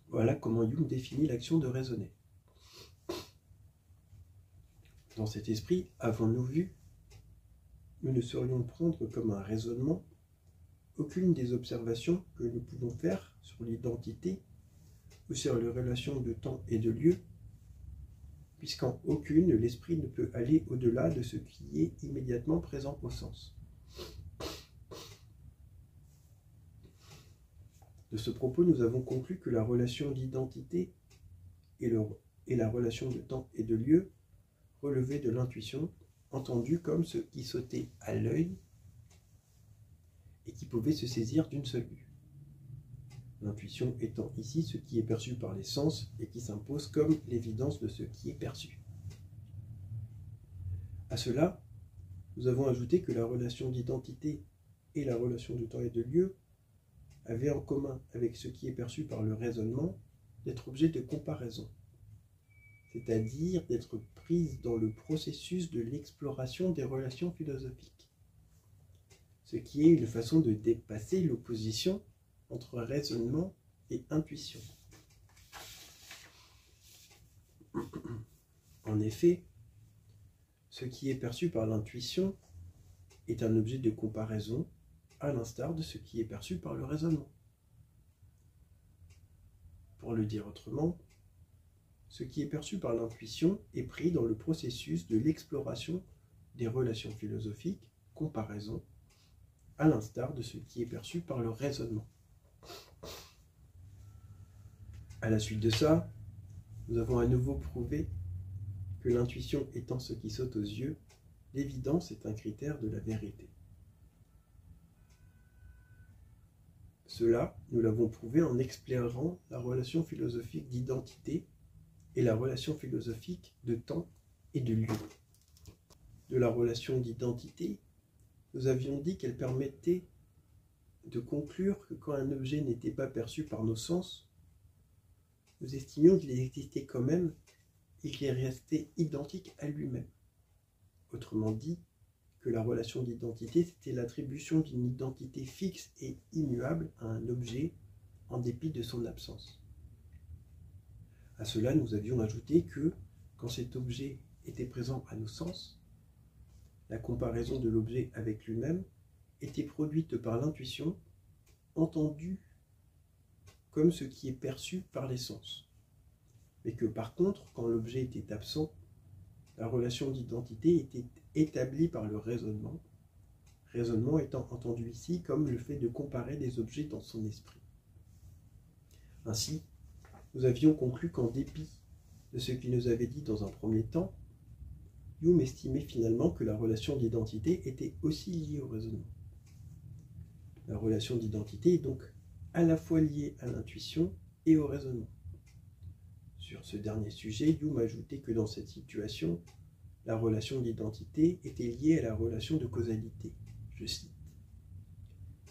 Voilà comment Jung définit l'action de raisonner. Dans cet esprit, avons-nous vu, nous ne saurions prendre comme un raisonnement aucune des observations que nous pouvons faire sur l'identité ou sur les relations de temps et de lieu, puisqu'en aucune l'esprit ne peut aller au-delà de ce qui est immédiatement présent au sens. De ce propos, nous avons conclu que la relation d'identité et la relation de temps et de lieu relevaient de l'intuition, entendue comme ce qui sautait à l'œil et qui pouvait se saisir d'une seule vue. L'intuition étant ici ce qui est perçu par les sens et qui s'impose comme l'évidence de ce qui est perçu. À cela, nous avons ajouté que la relation d'identité et la relation de temps et de lieu avaient en commun avec ce qui est perçu par le raisonnement d'être objet de comparaison, c'est-à-dire d'être prise dans le processus de l'exploration des relations philosophiques, ce qui est une façon de dépasser l'opposition entre raisonnement et intuition. En effet, ce qui est perçu par l'intuition est un objet de comparaison, à l'instar de ce qui est perçu par le raisonnement. Pour le dire autrement, ce qui est perçu par l'intuition est pris dans le processus de l'exploration des relations philosophiques, comparaison, à l'instar de ce qui est perçu par le raisonnement. À la suite de ça, nous avons à nouveau prouvé que l'intuition étant ce qui saute aux yeux, l'évidence est un critère de la vérité. Cela, nous l'avons prouvé en explorant la relation philosophique d'identité et la relation philosophique de temps et de lieu. De la relation d'identité, nous avions dit qu'elle permettait de conclure que quand un objet n'était pas perçu par nos sens, nous estimions qu'il existait quand même et qu'il restait identique à lui-même. Autrement dit, que la relation d'identité, c'était l'attribution d'une identité fixe et immuable à un objet en dépit de son absence. À cela, nous avions ajouté que, quand cet objet était présent à nos sens, la comparaison de l'objet avec lui-même était produite par l'intuition, entendue comme ce qui est perçu par les sens. Mais que par contre, quand l'objet était absent, la relation d'identité était établie par le raisonnement étant entendu ici comme le fait de comparer des objets dans son esprit. Ainsi, nous avions conclu qu'en dépit de ce qu'il nous avait dit dans un premier temps, Hume estimait finalement que la relation d'identité était aussi liée au raisonnement. La relation d'identité est donc à la fois liée à l'intuition et au raisonnement. Sur ce dernier sujet, Hume ajoutait que dans cette situation, la relation d'identité était liée à la relation de causalité. Je cite.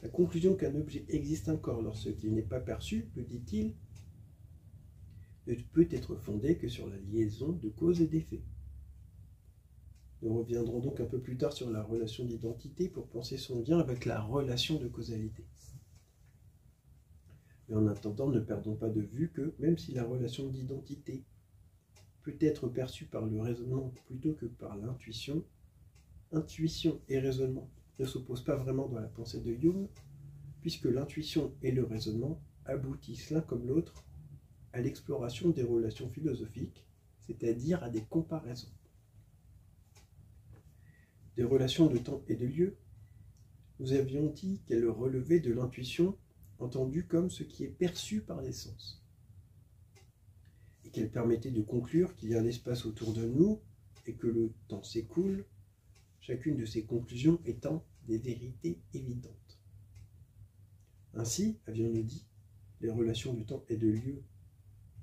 La conclusion qu'un objet existe encore lorsqu'il n'est pas perçu, le dit-il, ne peut être fondée que sur la liaison de cause et d'effet. Nous reviendrons donc un peu plus tard sur la relation d'identité pour penser son lien avec la relation de causalité. Mais en attendant, ne perdons pas de vue que, même si la relation d'identité peut être perçue par le raisonnement plutôt que par l'intuition, intuition et raisonnement ne s'opposent pas vraiment dans la pensée de Hume, puisque l'intuition et le raisonnement aboutissent l'un comme l'autre à l'exploration des relations philosophiques, c'est-à-dire à des comparaisons. Des relations de temps et de lieu, nous avions dit qu'elles relevaient de l'intuition entendue comme ce qui est perçu par les sens, et qu'elles permettaient de conclure qu'il y a un espace autour de nous et que le temps s'écoule, chacune de ces conclusions étant des vérités évidentes. Ainsi, avions-nous dit, les relations de temps et de lieu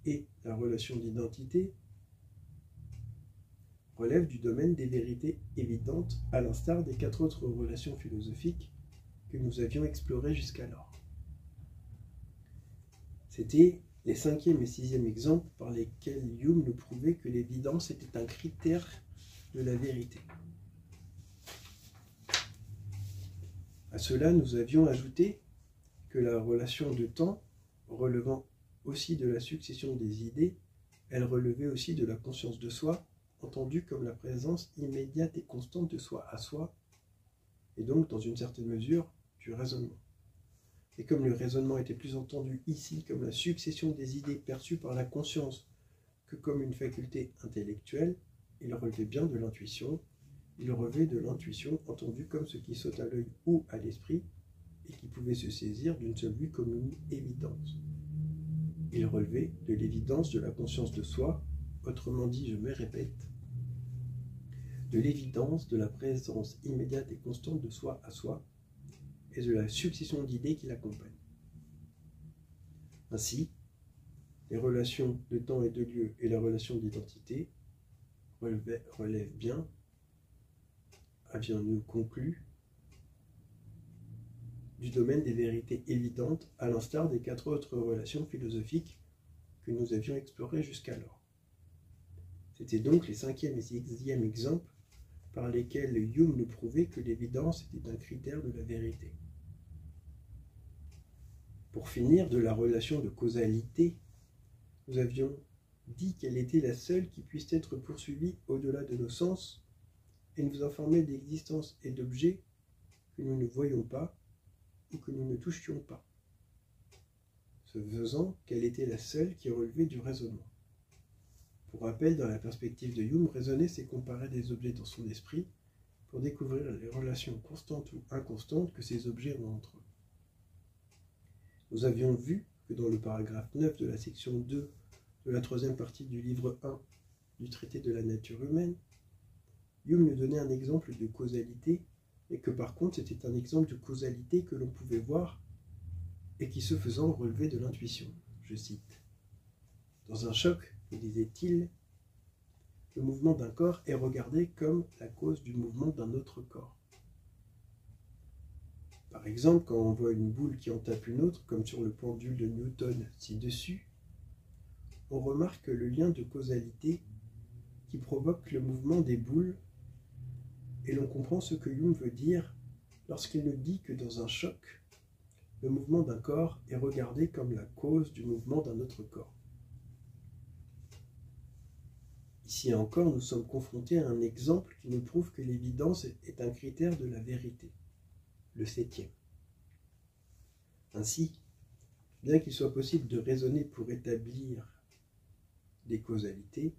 et la relation d'identité relèvent du domaine des vérités évidentes, à l'instar des 4 autres relations philosophiques que nous avions explorées jusqu'alors. C'était les 5e et 6e exemples par lesquels Hume nous prouvait que l'évidence était un critère de la vérité. À cela, nous avions ajouté que la relation de temps, relevant aussi de la succession des idées, elle relevait aussi de la conscience de soi, entendue comme la présence immédiate et constante de soi à soi, et donc, dans une certaine mesure, du raisonnement. Et comme le raisonnement était plus entendu ici comme la succession des idées perçues par la conscience que comme une faculté intellectuelle, il relevait bien de l'intuition, il relevait de l'intuition entendue comme ce qui saute à l'œil ou à l'esprit, et qui pouvait se saisir d'une seule vue comme une évidence. Il relevait de l'évidence de la conscience de soi, autrement dit, je me répète, de l'évidence de la présence immédiate et constante de soi à soi, et de la succession d'idées qui l'accompagnent. Ainsi, les relations de temps et de lieu et la relation d'identité relèvent bien, avions-nous conclu, du domaine des vérités évidentes, à l'instar des 4 autres relations philosophiques que nous avions explorées jusqu'alors. C'était donc les 5e et 6e exemples par lesquels Hume nous prouvait que l'évidence était un critère de la vérité. Pour finir, de la relation de causalité, nous avions dit qu'elle était la seule qui puisse être poursuivie au-delà de nos sens et nous informait d'existence et d'objets que nous ne voyons pas ou que nous ne touchions pas. Ce faisant, qu'elle était la seule qui relevait du raisonnement. Pour rappel, dans la perspective de Hume, raisonner, c'est comparer des objets dans son esprit pour découvrir les relations constantes ou inconstantes que ces objets ont entre eux. Nous avions vu que dans le paragraphe 9 de la section 2 de la troisième partie du livre 1 du traité de la nature humaine, Hume nous donnait un exemple de causalité, mais que par contre c'était un exemple de causalité que l'on pouvait voir et qui se faisant relevait de l'intuition. Je cite. Dans un choc, nous disait-il, le mouvement d'un corps est regardé comme la cause du mouvement d'un autre corps. Par exemple, quand on voit une boule qui en tape une autre, comme sur le pendule de Newton ci-dessus, on remarque le lien de causalité qui provoque le mouvement des boules et l'on comprend ce que Hume veut dire lorsqu'il nous dit que dans un choc, le mouvement d'un corps est regardé comme la cause du mouvement d'un autre corps. Ici encore, nous sommes confrontés à un exemple qui nous prouve que l'évidence est un critère de la vérité, le 7e. Ainsi, bien qu'il soit possible de raisonner pour établir des causalités,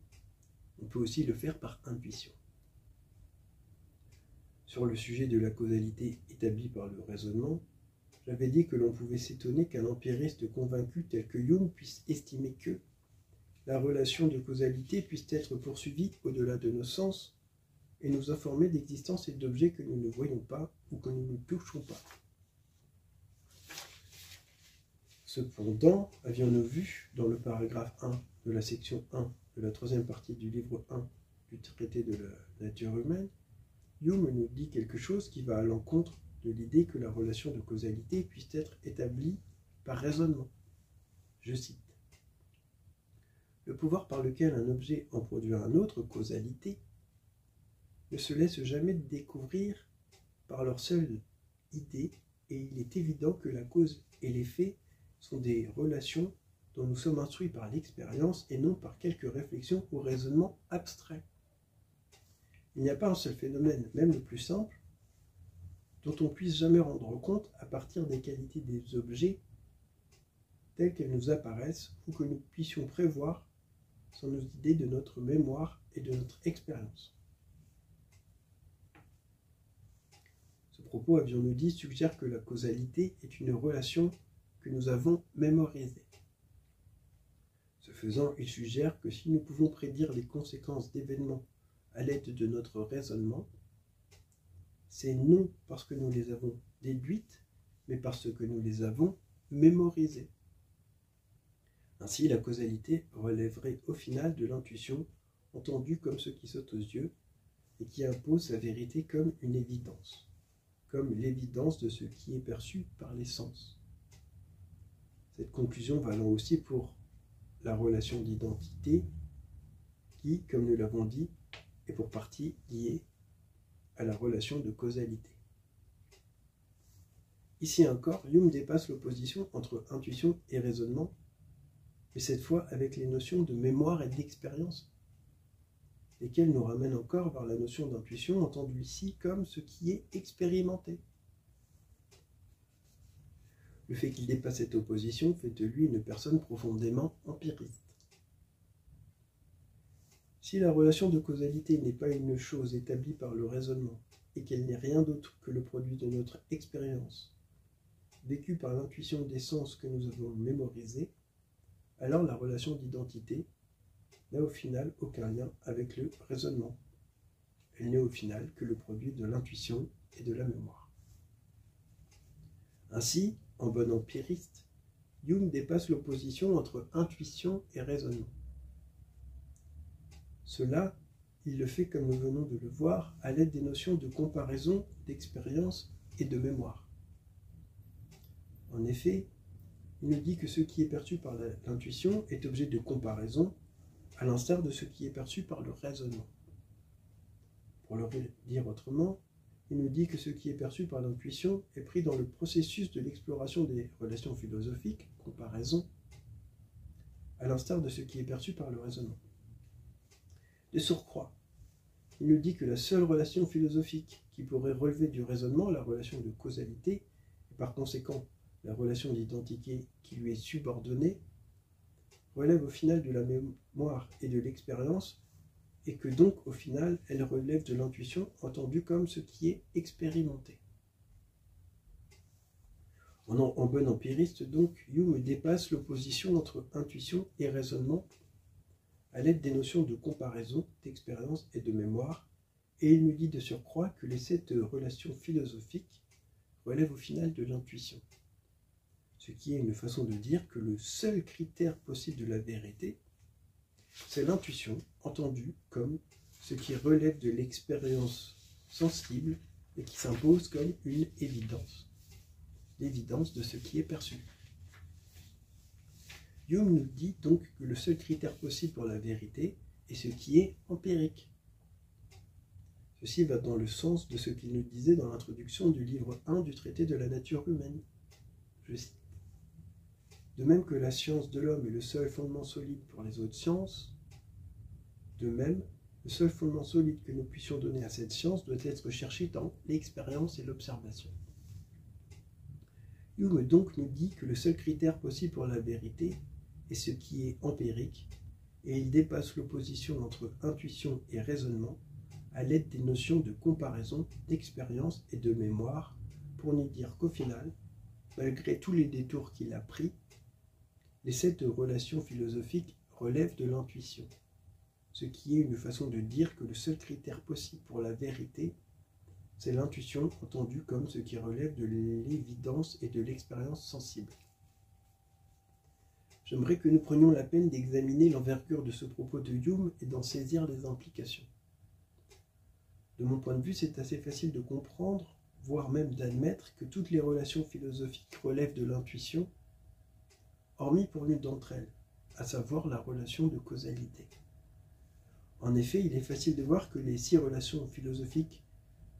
on peut aussi le faire par intuition. Sur le sujet de la causalité établie par le raisonnement, j'avais dit que l'on pouvait s'étonner qu'un empiriste convaincu tel que Hume puisse estimer que la relation de causalité puisse être poursuivie au-delà de nos sens et nous informer d'existence et d'objets que nous ne voyons pas ou que nous ne touchons pas. Cependant, avions-nous vu dans le paragraphe 1 de la section 1 de la troisième partie du livre 1 du traité de la nature humaine, Hume nous dit quelque chose qui va à l'encontre de l'idée que la relation de causalité puisse être établie par raisonnement. Je cite. Le pouvoir par lequel un objet en produit un autre, causalité, ne se laisse jamais découvrir par leur seule idée, et il est évident que la cause et l'effet sont des relations dont nous sommes instruits par l'expérience et non par quelques réflexions ou raisonnements abstraits. Il n'y a pas un seul phénomène, même le plus simple, dont on puisse jamais rendre compte à partir des qualités des objets telles qu'elles nous apparaissent ou que nous puissions prévoir sans nos idées de notre mémoire et de notre expérience. Ce propos, avions-nous dit, suggère que la causalité est une relation que nous avons mémorisée. Ce faisant, il suggère que si nous pouvons prédire les conséquences d'événements à l'aide de notre raisonnement, c'est non parce que nous les avons déduites, mais parce que nous les avons mémorisées. Ainsi, la causalité relèverait au final de l'intuition, entendue comme ce qui saute aux yeux, et qui impose sa vérité comme une évidence, comme l'évidence de ce qui est perçu par les sens. Cette conclusion valant aussi pour la relation d'identité, qui, comme nous l'avons dit, est pour partie liée à la relation de causalité. Ici encore, Hume dépasse l'opposition entre intuition et raisonnement, mais cette fois avec les notions de mémoire et d'expérience, lesquelles nous ramènent encore vers la notion d'intuition, entendue ici comme ce qui est expérimenté. Le fait qu'il dépasse cette opposition fait de lui une personne profondément empiriste. Si la relation de causalité n'est pas une chose établie par le raisonnement, et qu'elle n'est rien d'autre que le produit de notre expérience, vécue par l'intuition des sens que nous avons mémorisés, alors la relation d'identité n'a au final aucun lien avec le raisonnement. Elle n'est au final que le produit de l'intuition et de la mémoire. Ainsi, en bon empiriste, Hume dépasse l'opposition entre intuition et raisonnement. Cela, il le fait, comme nous venons de le voir, à l'aide des notions de comparaison, d'expérience et de mémoire. En effet, il nous dit que ce qui est perçu par l'intuition est objet de comparaison, à l'instar de ce qui est perçu par le raisonnement. Pour le dire autrement, il nous dit que ce qui est perçu par l'intuition est pris dans le processus de l'exploration des relations philosophiques, comparaison, à l'instar de ce qui est perçu par le raisonnement. De surcroît, il nous dit que la seule relation philosophique qui pourrait relever du raisonnement, la relation de causalité, et par conséquent la relation d'identité qui lui est subordonnée, relève au final de la mémoire et de l'expérience, et que donc au final elle relève de l'intuition entendue comme ce qui est expérimenté. En bon empiriste, donc, Hume dépasse l'opposition entre intuition et raisonnement à l'aide des notions de comparaison, d'expérience et de mémoire, et il nous dit de surcroît que les 7 relations philosophiques relèvent au final de l'intuition, ce qui est une façon de dire que le seul critère possible de la vérité, c'est l'intuition, entendue comme ce qui relève de l'expérience sensible et qui s'impose comme une évidence, l'évidence de ce qui est perçu. Hume nous dit donc que le seul critère possible pour la vérité est ce qui est empirique. Ceci va dans le sens de ce qu'il nous disait dans l'introduction du livre 1 du traité de la nature humaine. Je cite. De même que la science de l'homme est le seul fondement solide pour les autres sciences, de même, le seul fondement solide que nous puissions donner à cette science doit être cherché dans l'expérience et l'observation. Hume donc nous dit que le seul critère possible pour la vérité est ce qui est empirique, et il dépasse l'opposition entre intuition et raisonnement à l'aide des notions de comparaison, d'expérience et de mémoire, pour nous dire qu'au final, malgré tous les détours qu'il a pris, les 7 relations philosophiques relèvent de l'intuition, ce qui est une façon de dire que le seul critère possible pour la vérité, c'est l'intuition entendue comme ce qui relève de l'évidence et de l'expérience sensible. J'aimerais que nous prenions la peine d'examiner l'envergure de ce propos de Hume et d'en saisir les implications. De mon point de vue, c'est assez facile de comprendre, voire même d'admettre que toutes les relations philosophiques relèvent de l'intuition, hormis pour l'une d'entre elles, à savoir la relation de causalité. En effet, il est facile de voir que les 6 relations philosophiques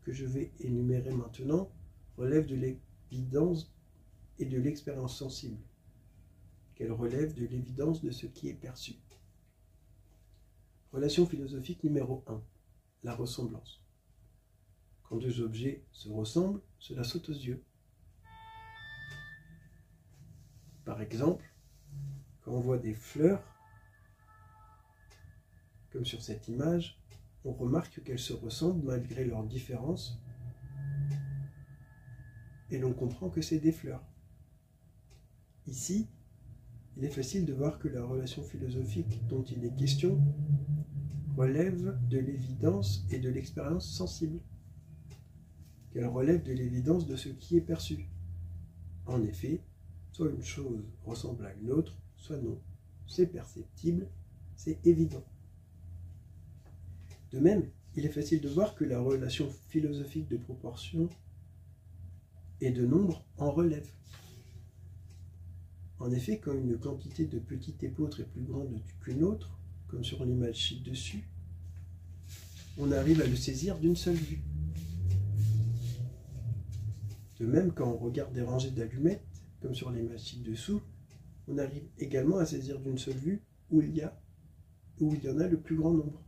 que je vais énumérer maintenant relèvent de l'évidence et de l'expérience sensible, qu'elles relèvent de l'évidence de ce qui est perçu. Relation philosophique numéro 1, la ressemblance. Quand 2 objets se ressemblent, cela saute aux yeux. Par exemple, quand on voit des fleurs, comme sur cette image, on remarque qu'elles se ressemblent malgré leurs différences, et l'on comprend que c'est des fleurs. Ici, il est facile de voir que la relation philosophique dont il est question relève de l'évidence et de l'expérience sensible, qu'elle relève de l'évidence de ce qui est perçu. En effet, soit une chose ressemble à une autre, soit non. C'est perceptible, c'est évident. De même, il est facile de voir que la relation philosophique de proportion et de nombre en relève. En effet, quand une quantité de petite épeautre est plus grande qu'une autre, comme sur l'image ci-dessus, on arrive à le saisir d'une seule vue. De même, quand on regarde des rangées d'allumettes, comme sur l'image ci-dessous, on arrive également à saisir d'une seule vue où il y en a le plus grand nombre.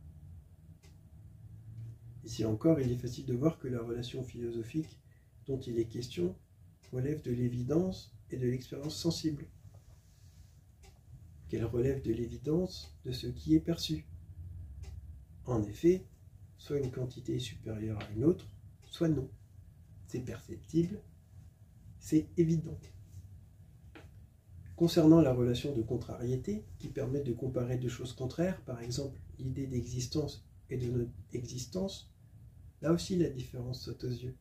Ici encore, il est facile de voir que la relation philosophique dont il est question relève de l'évidence et de l'expérience sensible, qu'elle relève de l'évidence de ce qui est perçu. En effet, soit une quantité est supérieure à une autre, soit non. C'est perceptible, c'est évident. Concernant la relation de contrariété, qui permet de comparer 2 choses contraires, par exemple l'idée d'existence et de non-existence, là aussi la différence saute aux yeux.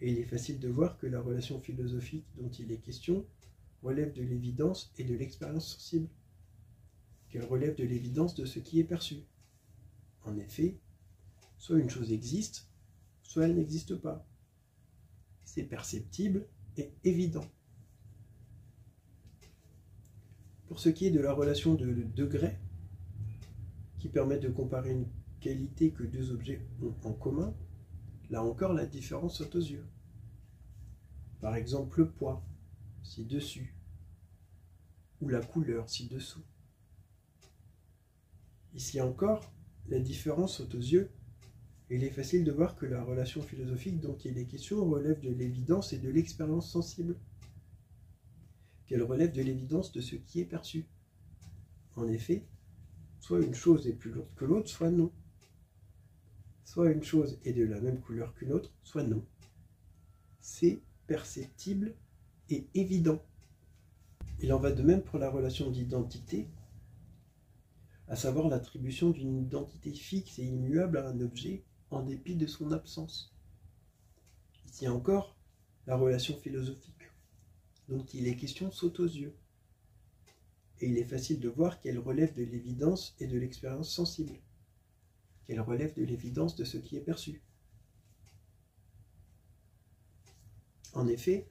Et il est facile de voir que la relation philosophique dont il est question relève de l'évidence et de l'expérience sensible, qu'elle relève de l'évidence de ce qui est perçu. En effet, soit une chose existe, soit elle n'existe pas. C'est perceptible et évident. Pour ce qui est de la relation de degré, qui permet de comparer une qualité que 2 objets ont en commun, là encore la différence saute aux yeux. Par exemple le poids, ci-dessus, ou la couleur, ci-dessous. Ici encore, la différence saute aux yeux, et il est facile de voir que la relation philosophique dont il est question relève de l'évidence et de l'expérience sensible, qu'elle relève de l'évidence de ce qui est perçu. En effet, soit une chose est plus lourde que l'autre, soit non. Soit une chose est de la même couleur qu'une autre, soit non. C'est perceptible et évident. Il en va de même pour la relation d'identité, à savoir l'attribution d'une identité fixe et immuable à un objet en dépit de son absence. Ici encore, la relation philosophique dont il est question saute aux yeux. Et il est facile de voir qu'elle relève de l'évidence et de l'expérience sensible, qu'elle relève de l'évidence de ce qui est perçu. En effet,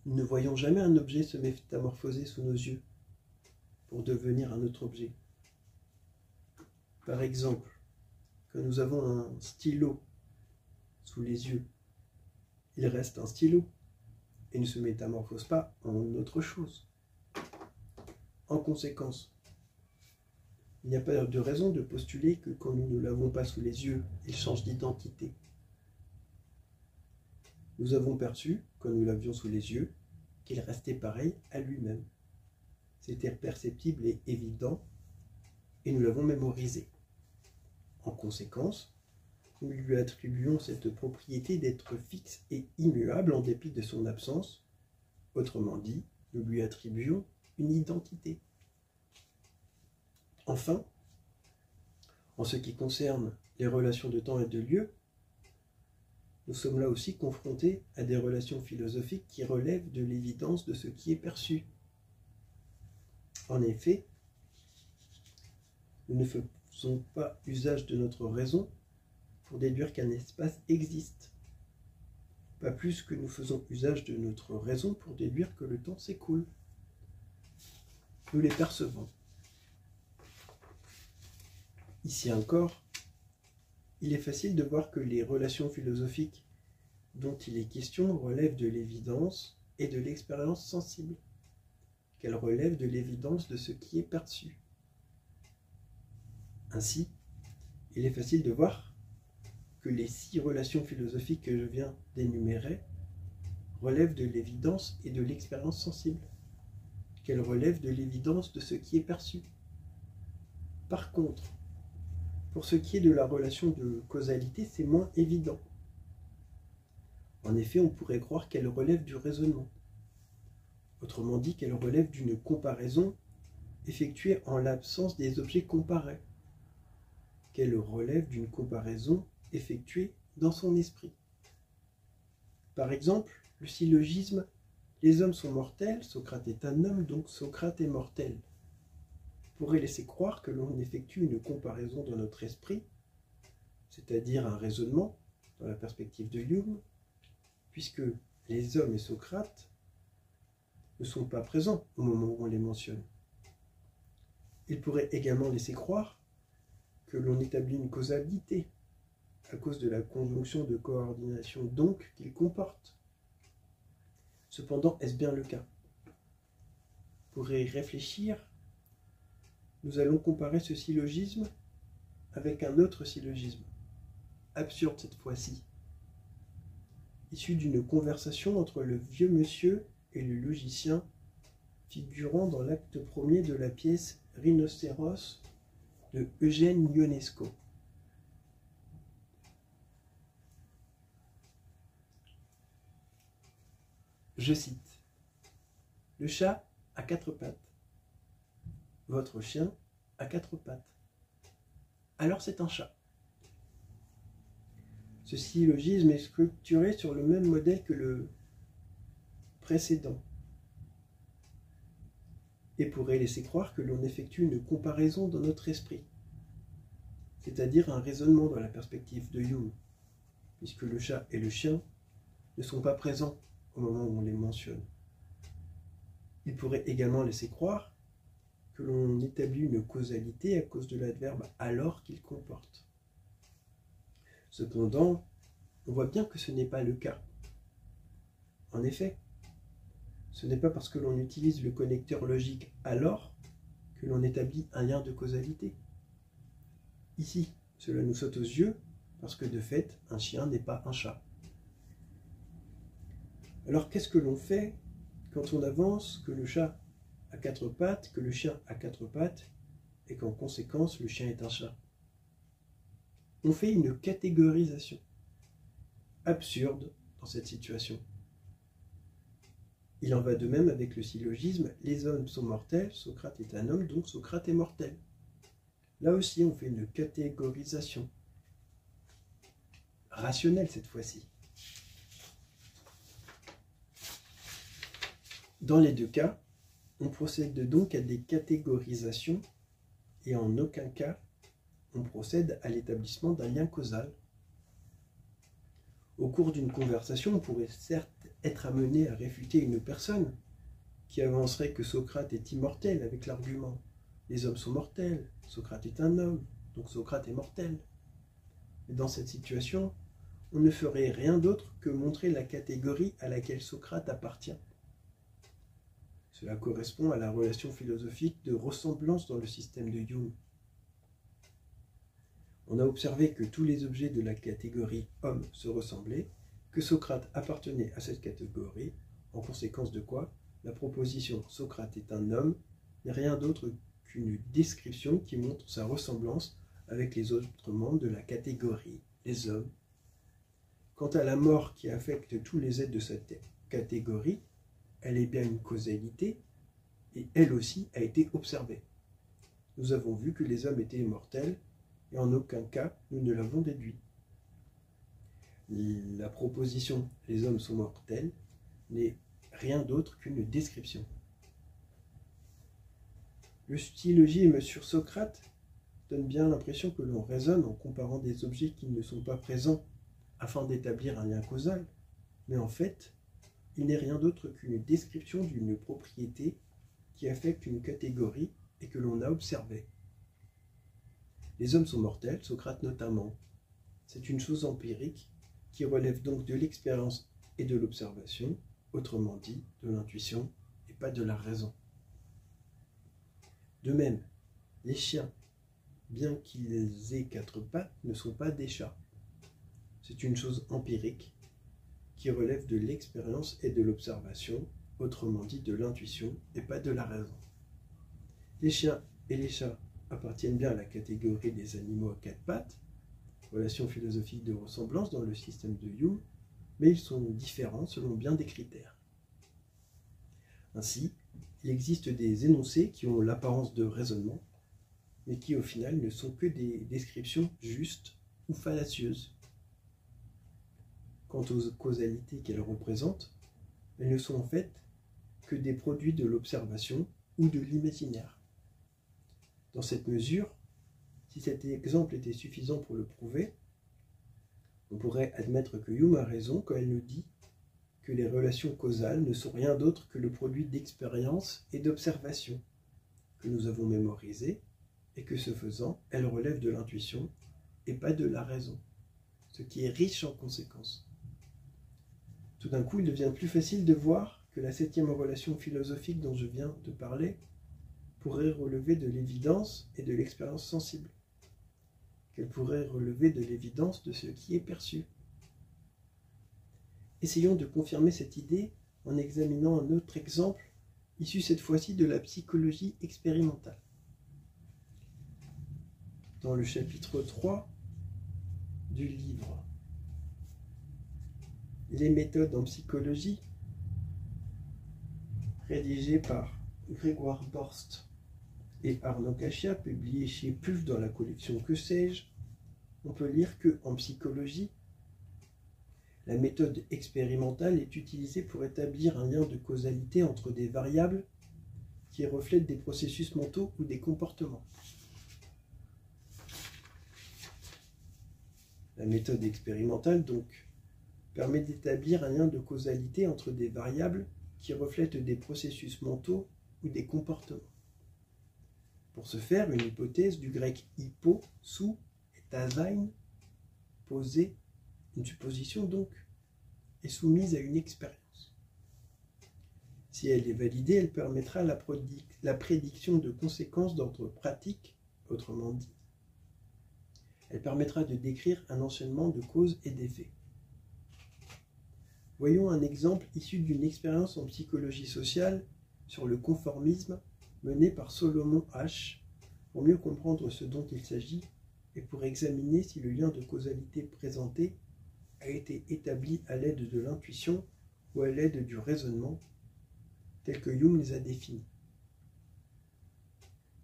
nous ne voyons jamais un objet se métamorphoser sous nos yeux pour devenir un autre objet. Par exemple, quand nous avons un stylo sous les yeux, il reste un stylo et ne se métamorphose pas en autre chose. En conséquence, il n'y a pas de raison de postuler que quand nous ne l'avons pas sous les yeux, il change d'identité. Nous avons perçu, quand nous l'avions sous les yeux, qu'il restait pareil à lui-même. C'était perceptible et évident, et nous l'avons mémorisé. En conséquence, nous lui attribuons cette propriété d'être fixe et immuable en dépit de son absence. Autrement dit, nous lui attribuons une identité. Enfin, en ce qui concerne les relations de temps et de lieu, nous sommes là aussi confrontés à des relations philosophiques qui relèvent de l'évidence de ce qui est perçu. En effet, nous ne faisons pas usage de notre raison pour déduire qu'un espace existe, pas plus que nous faisons usage de notre raison pour déduire que le temps s'écoule. Nous les percevons. Ici encore, il est facile de voir que les relations philosophiques dont il est question relèvent de l'évidence et de l'expérience sensible, qu'elles relèvent de l'évidence de ce qui est perçu. Ainsi, il est facile de voir que les 6 relations philosophiques que je viens d'énumérer relèvent de l'évidence et de l'expérience sensible, qu'elles relèvent de l'évidence de ce qui est perçu. Par contre, pour ce qui est de la relation de causalité, c'est moins évident. En effet, on pourrait croire qu'elle relève du raisonnement. Autrement dit, qu'elle relève d'une comparaison effectuée en l'absence des objets comparés. Qu'elle relève d'une comparaison effectuée dans son esprit. Par exemple, le syllogisme « Les hommes sont mortels, Socrate est un homme, donc Socrate est mortel » pourrait laisser croire que l'on effectue une comparaison dans notre esprit, c'est-à-dire un raisonnement dans la perspective de Hume, puisque les hommes et Socrate ne sont pas présents au moment où on les mentionne. Il pourrait également laisser croire que l'on établit une causalité à cause de la conjonction de coordination donc qu'il comporte. Cependant, est-ce bien le cas? Pour y réfléchir, nous allons comparer ce syllogisme avec un autre syllogisme, absurde cette fois-ci, issu d'une conversation entre le vieux monsieur et le logicien, figurant dans l'acte premier de la pièce Rhinocéros de Eugène Ionesco. Je cite: « Le chat a 4 pattes. Votre chien a 4 pattes. Alors c'est un chat. » Ce syllogisme est structuré sur le même modèle que le précédent et pourrait laisser croire que l'on effectue une comparaison dans notre esprit, c'est-à-dire un raisonnement dans la perspective de Hume, puisque le chat et le chien ne sont pas présents au moment où on les mentionne. Il pourrait également laisser croire que l'on établit une causalité à cause de l'adverbe « alors » qu'il comporte. Cependant, on voit bien que ce n'est pas le cas. En effet, ce n'est pas parce que l'on utilise le connecteur logique « alors » que l'on établit un lien de causalité. Ici, cela nous saute aux yeux parce que de fait, un chien n'est pas un chat. Alors qu'est-ce que l'on fait quand on avance que le chat a quatre pattes, que le chien a quatre pattes, et qu'en conséquence, le chien est un chat. On fait une catégorisation absurde dans cette situation. Il en va de même avec le syllogisme « Les hommes sont mortels, Socrate est un homme, donc Socrate est mortel ». Là aussi, on fait une catégorisation rationnelle cette fois-ci. Dans les deux cas, on procède donc à des catégorisations et en aucun cas, on procède à l'établissement d'un lien causal. Au cours d'une conversation, on pourrait certes être amené à réfuter une personne qui avancerait que Socrate est immortel avec l'argument « Les hommes sont mortels, Socrate est un homme, donc Socrate est mortel ». Mais dans cette situation, on ne ferait rien d'autre que montrer la catégorie à laquelle Socrate appartient. Cela correspond à la relation philosophique de ressemblance dans le système de Hume. On a observé que tous les objets de la catégorie homme se ressemblaient, que Socrate appartenait à cette catégorie, en conséquence de quoi la proposition « Socrate est un homme » n'est rien d'autre qu'une description qui montre sa ressemblance avec les autres membres de la catégorie, les hommes. Quant à la mort qui affecte tous les êtres de cette catégorie, elle est bien une causalité, et elle aussi a été observée. Nous avons vu que les hommes étaient immortels, et en aucun cas nous ne l'avons déduit. La proposition « les hommes sont mortels » n'est rien d'autre qu'une description. Le syllogisme sur Socrate donne bien l'impression que l'on raisonne en comparant des objets qui ne sont pas présents afin d'établir un lien causal, mais en fait, il n'est rien d'autre qu'une description d'une propriété qui affecte une catégorie et que l'on a observée. Les hommes sont mortels, Socrate notamment. C'est une chose empirique qui relève donc de l'expérience et de l'observation, autrement dit, de l'intuition et pas de la raison. De même, les chiens, bien qu'ils aient quatre pattes, ne sont pas des chats. C'est une chose empirique qui relève de l'expérience et de l'observation, autrement dit de l'intuition et pas de la raison. Les chiens et les chats appartiennent bien à la catégorie des animaux à quatre pattes, relation philosophique de ressemblance dans le système de Hume, mais ils sont différents selon bien des critères. Ainsi, il existe des énoncés qui ont l'apparence de raisonnement, mais qui au final ne sont que des descriptions justes ou fallacieuses. Quant aux causalités qu'elles représentent, elles ne sont en fait que des produits de l'observation ou de l'imaginaire. Dans cette mesure, si cet exemple était suffisant pour le prouver, on pourrait admettre que Hume a raison quand elle nous dit que les relations causales ne sont rien d'autre que le produit d'expérience et d'observation que nous avons mémorisées et que ce faisant, elles relèvent de l'intuition et pas de la raison, ce qui est riche en conséquences. Tout d'un coup, il devient plus facile de voir que la septième relation philosophique dont je viens de parler pourrait relever de l'évidence et de l'expérience sensible, qu'elle pourrait relever de l'évidence de ce qui est perçu. Essayons de confirmer cette idée en examinant un autre exemple, issu cette fois-ci de la psychologie expérimentale. Dans le chapitre 3 du livre « Les méthodes en psychologie », rédigé par Grégoire Borst et Arnaud Cachia, publié chez PUF dans la collection Que sais-je, on peut lire que, en psychologie, la méthode expérimentale est utilisée pour établir un lien de causalité entre des variables qui reflètent des processus mentaux ou des comportements. La méthode expérimentale, donc, permet d'établir un lien de causalité entre des variables qui reflètent des processus mentaux ou des comportements. Pour ce faire, une hypothèse du grec hypo, sous, et tasein, posée, une supposition donc, est soumise à une expérience. Si elle est validée, elle permettra la prédiction de conséquences d'ordre pratique, autrement dit. Elle permettra de décrire un enchaînement de causes et d'effets. Voyons un exemple issu d'une expérience en psychologie sociale sur le conformisme menée par Solomon Asch pour mieux comprendre ce dont il s'agit et pour examiner si le lien de causalité présenté a été établi à l'aide de l'intuition ou à l'aide du raisonnement, tel que Hume les a définis.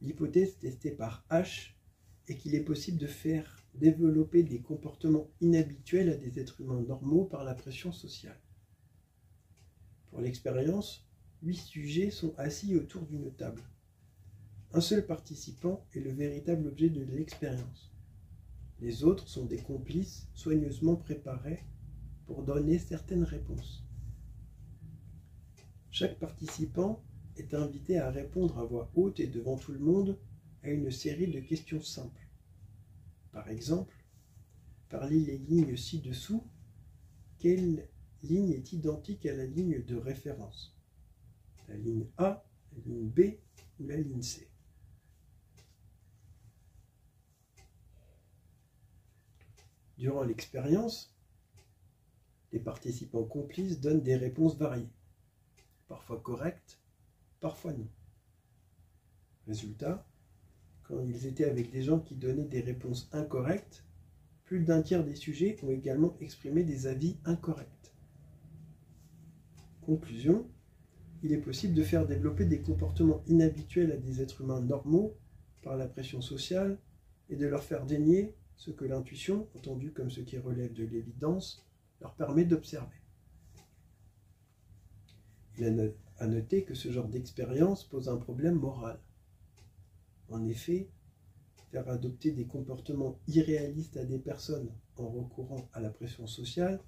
L'hypothèse testée par Asch est qu'il est possible de faire développer des comportements inhabituels à des êtres humains normaux par la pression sociale. Pour l'expérience, 8 sujets sont assis autour d'une table. Un seul participant est le véritable objet de l'expérience. Les autres sont des complices soigneusement préparés pour donner certaines réponses. Chaque participant est invité à répondre à voix haute et devant tout le monde à une série de questions simples. Par exemple, parmi les lignes ci-dessous, quelle ligne est identique à la ligne de référence? La ligne A, la ligne B ou la ligne C? Durant l'expérience, les participants complices donnent des réponses variées, parfois correctes, parfois non. Résultat, quand ils étaient avec des gens qui donnaient des réponses incorrectes, plus d'un tiers des sujets ont également exprimé des avis incorrects. Conclusion, il est possible de faire développer des comportements inhabituels à des êtres humains normaux par la pression sociale et de leur faire dénier ce que l'intuition, entendue comme ce qui relève de l'évidence, leur permet d'observer. Il est à noter que ce genre d'expérience pose un problème moral. En effet, faire adopter des comportements irréalistes à des personnes en recourant à la pression sociale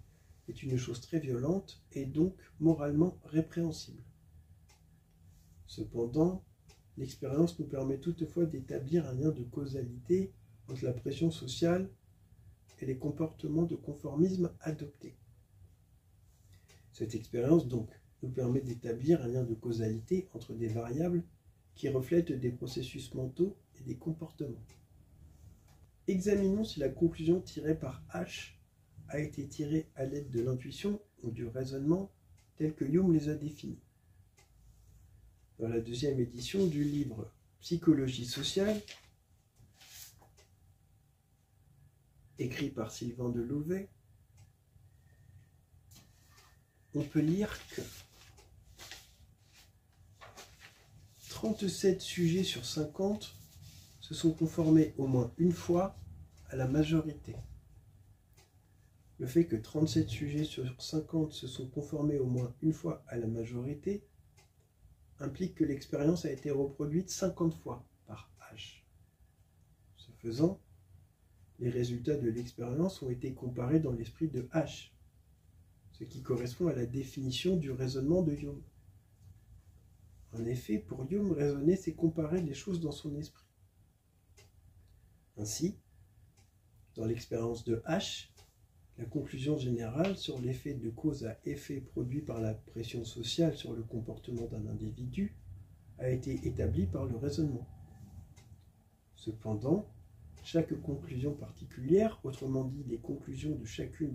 est une chose très violente et donc moralement répréhensible. Cependant, l'expérience nous permet toutefois d'établir un lien de causalité entre la pression sociale et les comportements de conformisme adoptés. Cette expérience donc nous permet d'établir un lien de causalité entre des variables qui reflètent des processus mentaux et des comportements. Examinons si la conclusion tirée par Asch a été tirée à l'aide de l'intuition ou du raisonnement tel que Hume les a définis. Dans la deuxième édition du livre Psychologie sociale, écrit par Sylvain Delouvet, on peut lire que 37 sujets sur 50 se sont conformés au moins une fois à la majorité. Le fait que 37 sujets sur 50 se sont conformés au moins une fois à la majorité implique que l'expérience a été reproduite 50 fois par H. Ce faisant, les résultats de l'expérience ont été comparés dans l'esprit de H, ce qui correspond à la définition du raisonnement de Hume. En effet, pour Hume, raisonner, c'est comparer les choses dans son esprit. Ainsi, dans l'expérience de H, la conclusion générale sur l'effet de cause à effet produit par la pression sociale sur le comportement d'un individu a été établie par le raisonnement. Cependant, chaque conclusion particulière, autrement dit les conclusions de chacune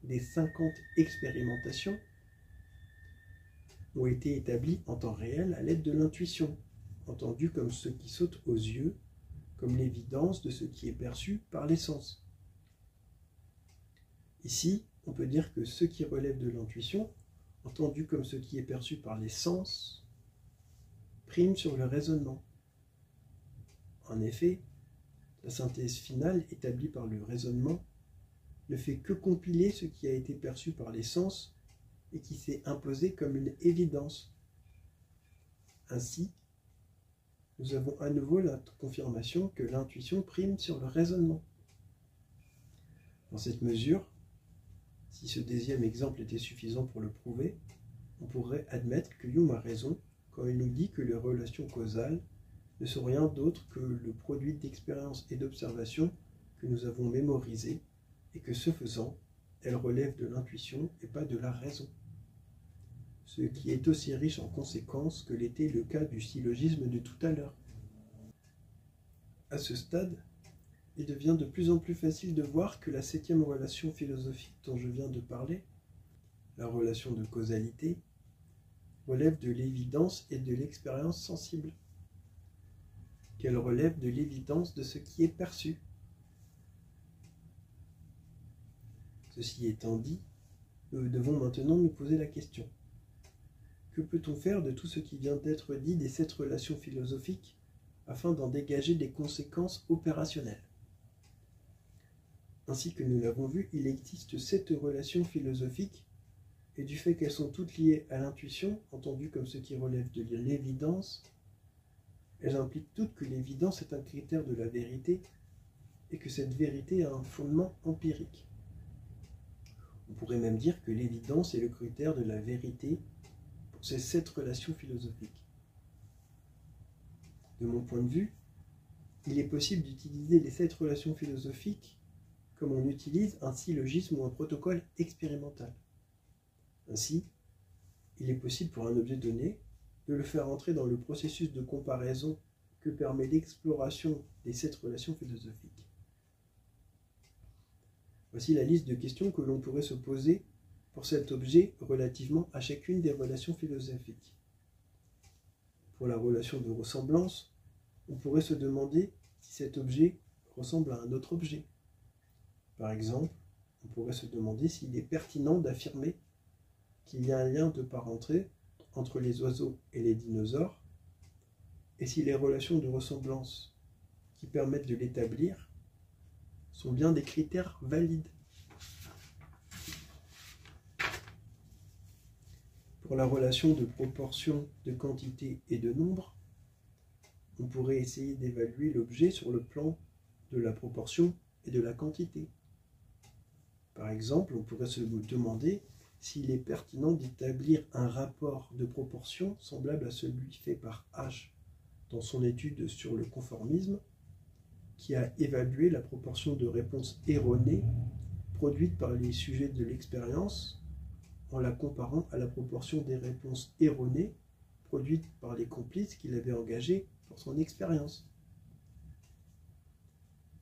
des 50 expérimentations, ont été établies en temps réel à l'aide de l'intuition, entendue comme ce qui saute aux yeux, comme l'évidence de ce qui est perçu par les sens. Ici, on peut dire que ce qui relève de l'intuition, entendu comme ce qui est perçu par les sens, prime sur le raisonnement. En effet, la synthèse finale établie par le raisonnement ne fait que compiler ce qui a été perçu par les sens et qui s'est imposé comme une évidence. Ainsi, nous avons à nouveau la confirmation que l'intuition prime sur le raisonnement. Dans cette mesure, si ce deuxième exemple était suffisant pour le prouver, on pourrait admettre que Hume a raison quand il nous dit que les relations causales ne sont rien d'autre que le produit d'expériences et d'observations que nous avons mémorisées et que ce faisant, elles relèvent de l'intuition et pas de la raison. Ce qui est aussi riche en conséquences que l'était le cas du syllogisme de tout à l'heure. À ce stade, il devient de plus en plus facile de voir que la 7e relation philosophique dont je viens de parler, la relation de causalité, relève de l'évidence et de l'expérience sensible, qu'elle relève de l'évidence de ce qui est perçu. Ceci étant dit, nous devons maintenant nous poser la question. Que peut-on faire de tout ce qui vient d'être dit de cette relation philosophique afin d'en dégager des conséquences opérationnelles? Ainsi que nous l'avons vu, il existe 7 relations philosophiques, et du fait qu'elles sont toutes liées à l'intuition, entendues comme ce qui relève de l'évidence, elles impliquent toutes que l'évidence est un critère de la vérité, et que cette vérité a un fondement empirique. On pourrait même dire que l'évidence est le critère de la vérité pour ces 7 relations philosophiques. De mon point de vue, il est possible d'utiliser les 7 relations philosophiques comme on utilise un syllogisme ou un protocole expérimental. Ainsi, il est possible pour un objet donné de le faire entrer dans le processus de comparaison que permet l'exploration des 7 relations philosophiques. Voici la liste de questions que l'on pourrait se poser pour cet objet relativement à chacune des relations philosophiques. Pour la relation de ressemblance, on pourrait se demander si cet objet ressemble à un autre objet. Par exemple, on pourrait se demander s'il est pertinent d'affirmer qu'il y a un lien de parenté entre les oiseaux et les dinosaures, et si les relations de ressemblance qui permettent de l'établir sont bien des critères valides. Pour la relation de proportion, de quantité et de nombre, on pourrait essayer d'évaluer l'objet sur le plan de la proportion et de la quantité. Par exemple, on pourrait se demander s'il est pertinent d'établir un rapport de proportion semblable à celui fait par H dans son étude sur le conformisme, qui a évalué la proportion de réponses erronées produites par les sujets de l'expérience en la comparant à la proportion des réponses erronées produites par les complices qu'il avait engagés pour son expérience.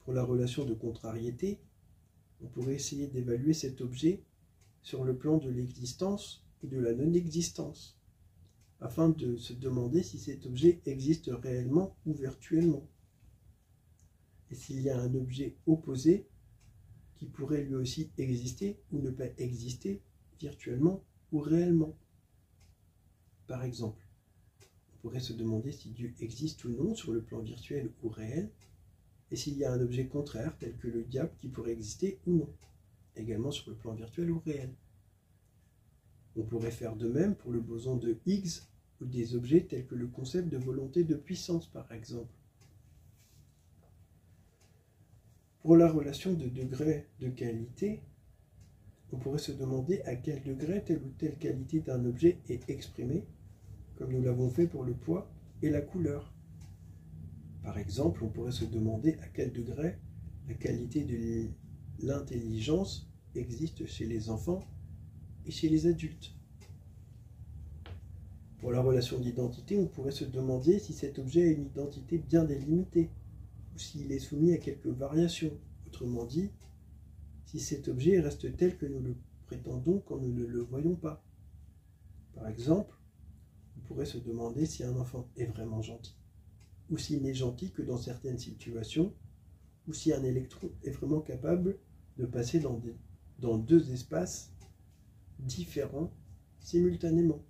Pour la relation de contrariété, on pourrait essayer d'évaluer cet objet sur le plan de l'existence ou de la non-existence, afin de se demander si cet objet existe réellement ou virtuellement, et s'il y a un objet opposé qui pourrait lui aussi exister ou ne pas exister virtuellement ou réellement. Par exemple, on pourrait se demander si Dieu existe ou non sur le plan virtuel ou réel, et s'il y a un objet contraire tel que le diable qui pourrait exister ou non, également sur le plan virtuel ou réel. On pourrait faire de même pour le boson de Higgs ou des objets tels que le concept de volonté de puissance par exemple. Pour la relation de degré de qualité, on pourrait se demander à quel degré telle ou telle qualité d'un objet est exprimée, comme nous l'avons fait pour le poids et la couleur. Par exemple, on pourrait se demander à quel degré la qualité de l'intelligence existe chez les enfants et chez les adultes. Pour la relation d'identité, on pourrait se demander si cet objet a une identité bien délimitée, ou s'il est soumis à quelques variations. Autrement dit, si cet objet reste tel que nous le prétendons quand nous ne le voyons pas. Par exemple, on pourrait se demander si un enfant est vraiment gentil, ou s'il n'est gentil que dans certaines situations, ou si un électron est vraiment capable de passer dans 2 espaces différents simultanément.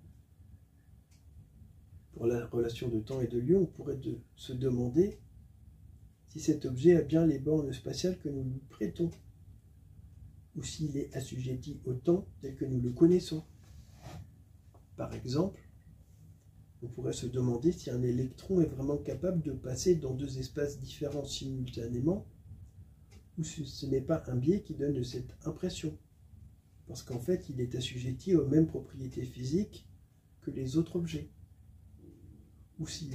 Pour la relation de temps et de lieu, on pourrait se demander si cet objet a bien les bornes spatiales que nous lui prêtons, ou s'il est assujetti au temps tel que nous le connaissons. Par exemple, on pourrait se demander si un électron est vraiment capable de passer dans 2 espaces différents simultanément, ou si ce n'est pas un biais qui donne cette impression, parce qu'en fait il est assujetti aux mêmes propriétés physiques que les autres objets, ou si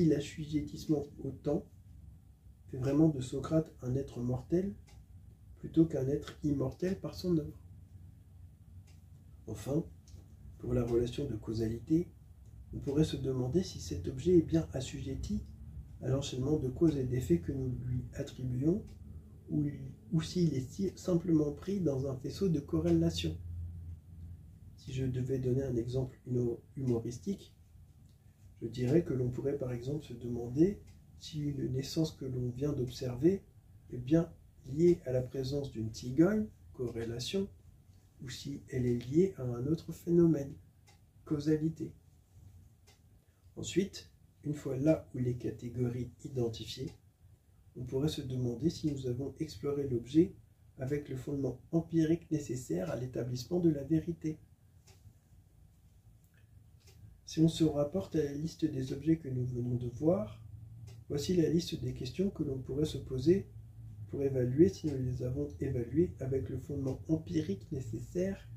l'assujettissement au temps fait vraiment de Socrate un être mortel plutôt qu'un être immortel par son œuvre. Enfin, pour la relation de causalité, on pourrait se demander si cet objet est bien assujetti à l'enchaînement de causes et d'effets que nous lui attribuons, ou s'il est simplement pris dans un faisceau de corrélation. Si je devais donner un exemple humoristique, je dirais que l'on pourrait par exemple se demander si une naissance que l'on vient d'observer est bien liée à la présence d'une cigogne, corrélation, ou si elle est liée à un autre phénomène, causalité. Ensuite, une fois là où les catégories identifiées, on pourrait se demander si nous avons exploré l'objet avec le fondement empirique nécessaire à l'établissement de la vérité. Si on se rapporte à la liste des objets que nous venons de voir, voici la liste des questions que l'on pourrait se poser pour évaluer si nous les avons évaluées avec le fondement empirique nécessaire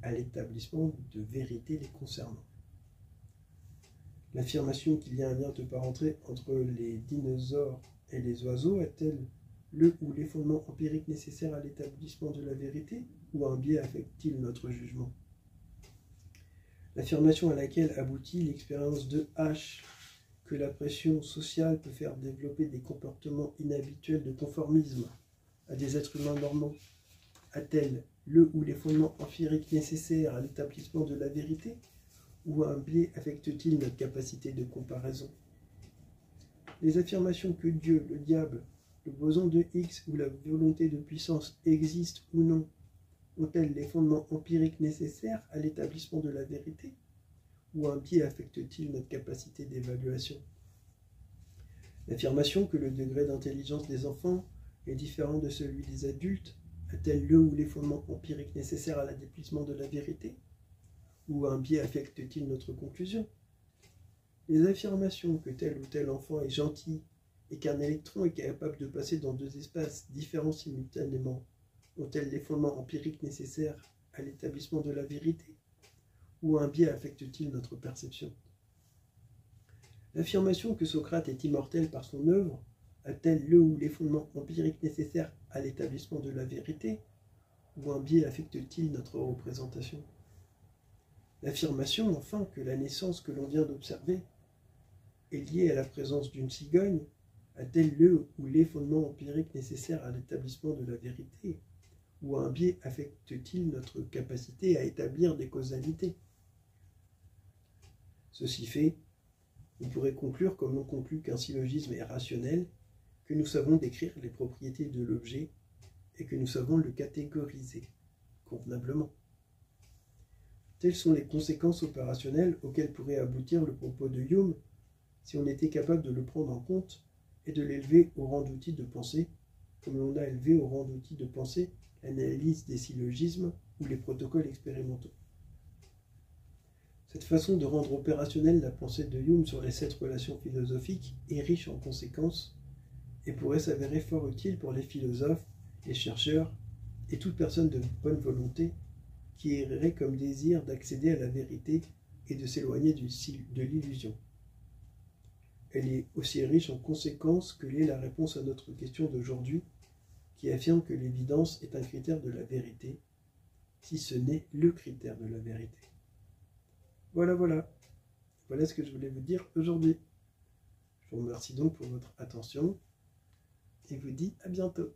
à l'établissement de vérité les concernant. L'affirmation qu'il y a un lien de parenté entre les dinosaures et les oiseaux a-t-elle le ou les fondements empiriques nécessaires à l'établissement de la vérité, ou un biais affecte-t-il notre jugement? L'affirmation à laquelle aboutit l'expérience de H, que la pression sociale peut faire développer des comportements inhabituels de conformisme à des êtres humains normaux, a-t-elle le ou les fondements empiriques nécessaires à l'établissement de la vérité, ou un biais affecte-t-il notre capacité de comparaison? Les affirmations que Dieu, le diable, le boson de Higgs ou la volonté de puissance existent ou non ont-elles les fondements empiriques nécessaires à l'établissement de la vérité, ou un biais affecte-t-il notre capacité d'évaluation? L'affirmation que le degré d'intelligence des enfants est différent de celui des adultes a-t-elle le ou les fondements empiriques nécessaires à l'établissement de la vérité, ou un biais affecte-t-il notre conclusion? Les affirmations que tel ou tel enfant est gentil et qu'un électron est capable de passer dans deux espaces différents simultanément ont-elles les fondements empiriques nécessaires à l'établissement de la vérité, ou un biais affecte-t-il notre perception? L'affirmation que Socrate est immortel par son œuvre a-t-elle le ou les fondements empiriques nécessaires à l'établissement de la vérité, ou un biais affecte-t-il notre représentation? L'affirmation, enfin, que la naissance que l'on vient d'observer est liée à la présence d'une cigogne a-t-elle le ou les fondements empiriques nécessaires à l'établissement de la vérité, ou un biais affecte-t-il notre capacité à établir des causalités? Ceci fait, on pourrait conclure, comme l'on conclut qu'un syllogisme est rationnel, que nous savons décrire les propriétés de l'objet et que nous savons le catégoriser convenablement. Telles sont les conséquences opérationnelles auxquelles pourrait aboutir le propos de Hume si on était capable de le prendre en compte et de l'élever au rang d'outil de pensée, comme l'on a élevé au rang d'outil de pensée l'analyse des syllogismes ou les protocoles expérimentaux. Cette façon de rendre opérationnelle la pensée de Hume sur les 7 relations philosophiques est riche en conséquences et pourrait s'avérer fort utile pour les philosophes, les chercheurs et toute personne de bonne volonté qui errait comme désir d'accéder à la vérité et de s'éloigner de l'illusion. Elle est aussi riche en conséquences que l'est la réponse à notre question d'aujourd'hui, qui affirme que l'évidence est un critère de la vérité, si ce n'est le critère de la vérité. Voilà ce que je voulais vous dire aujourd'hui. Je vous remercie donc pour votre attention et vous dis à bientôt.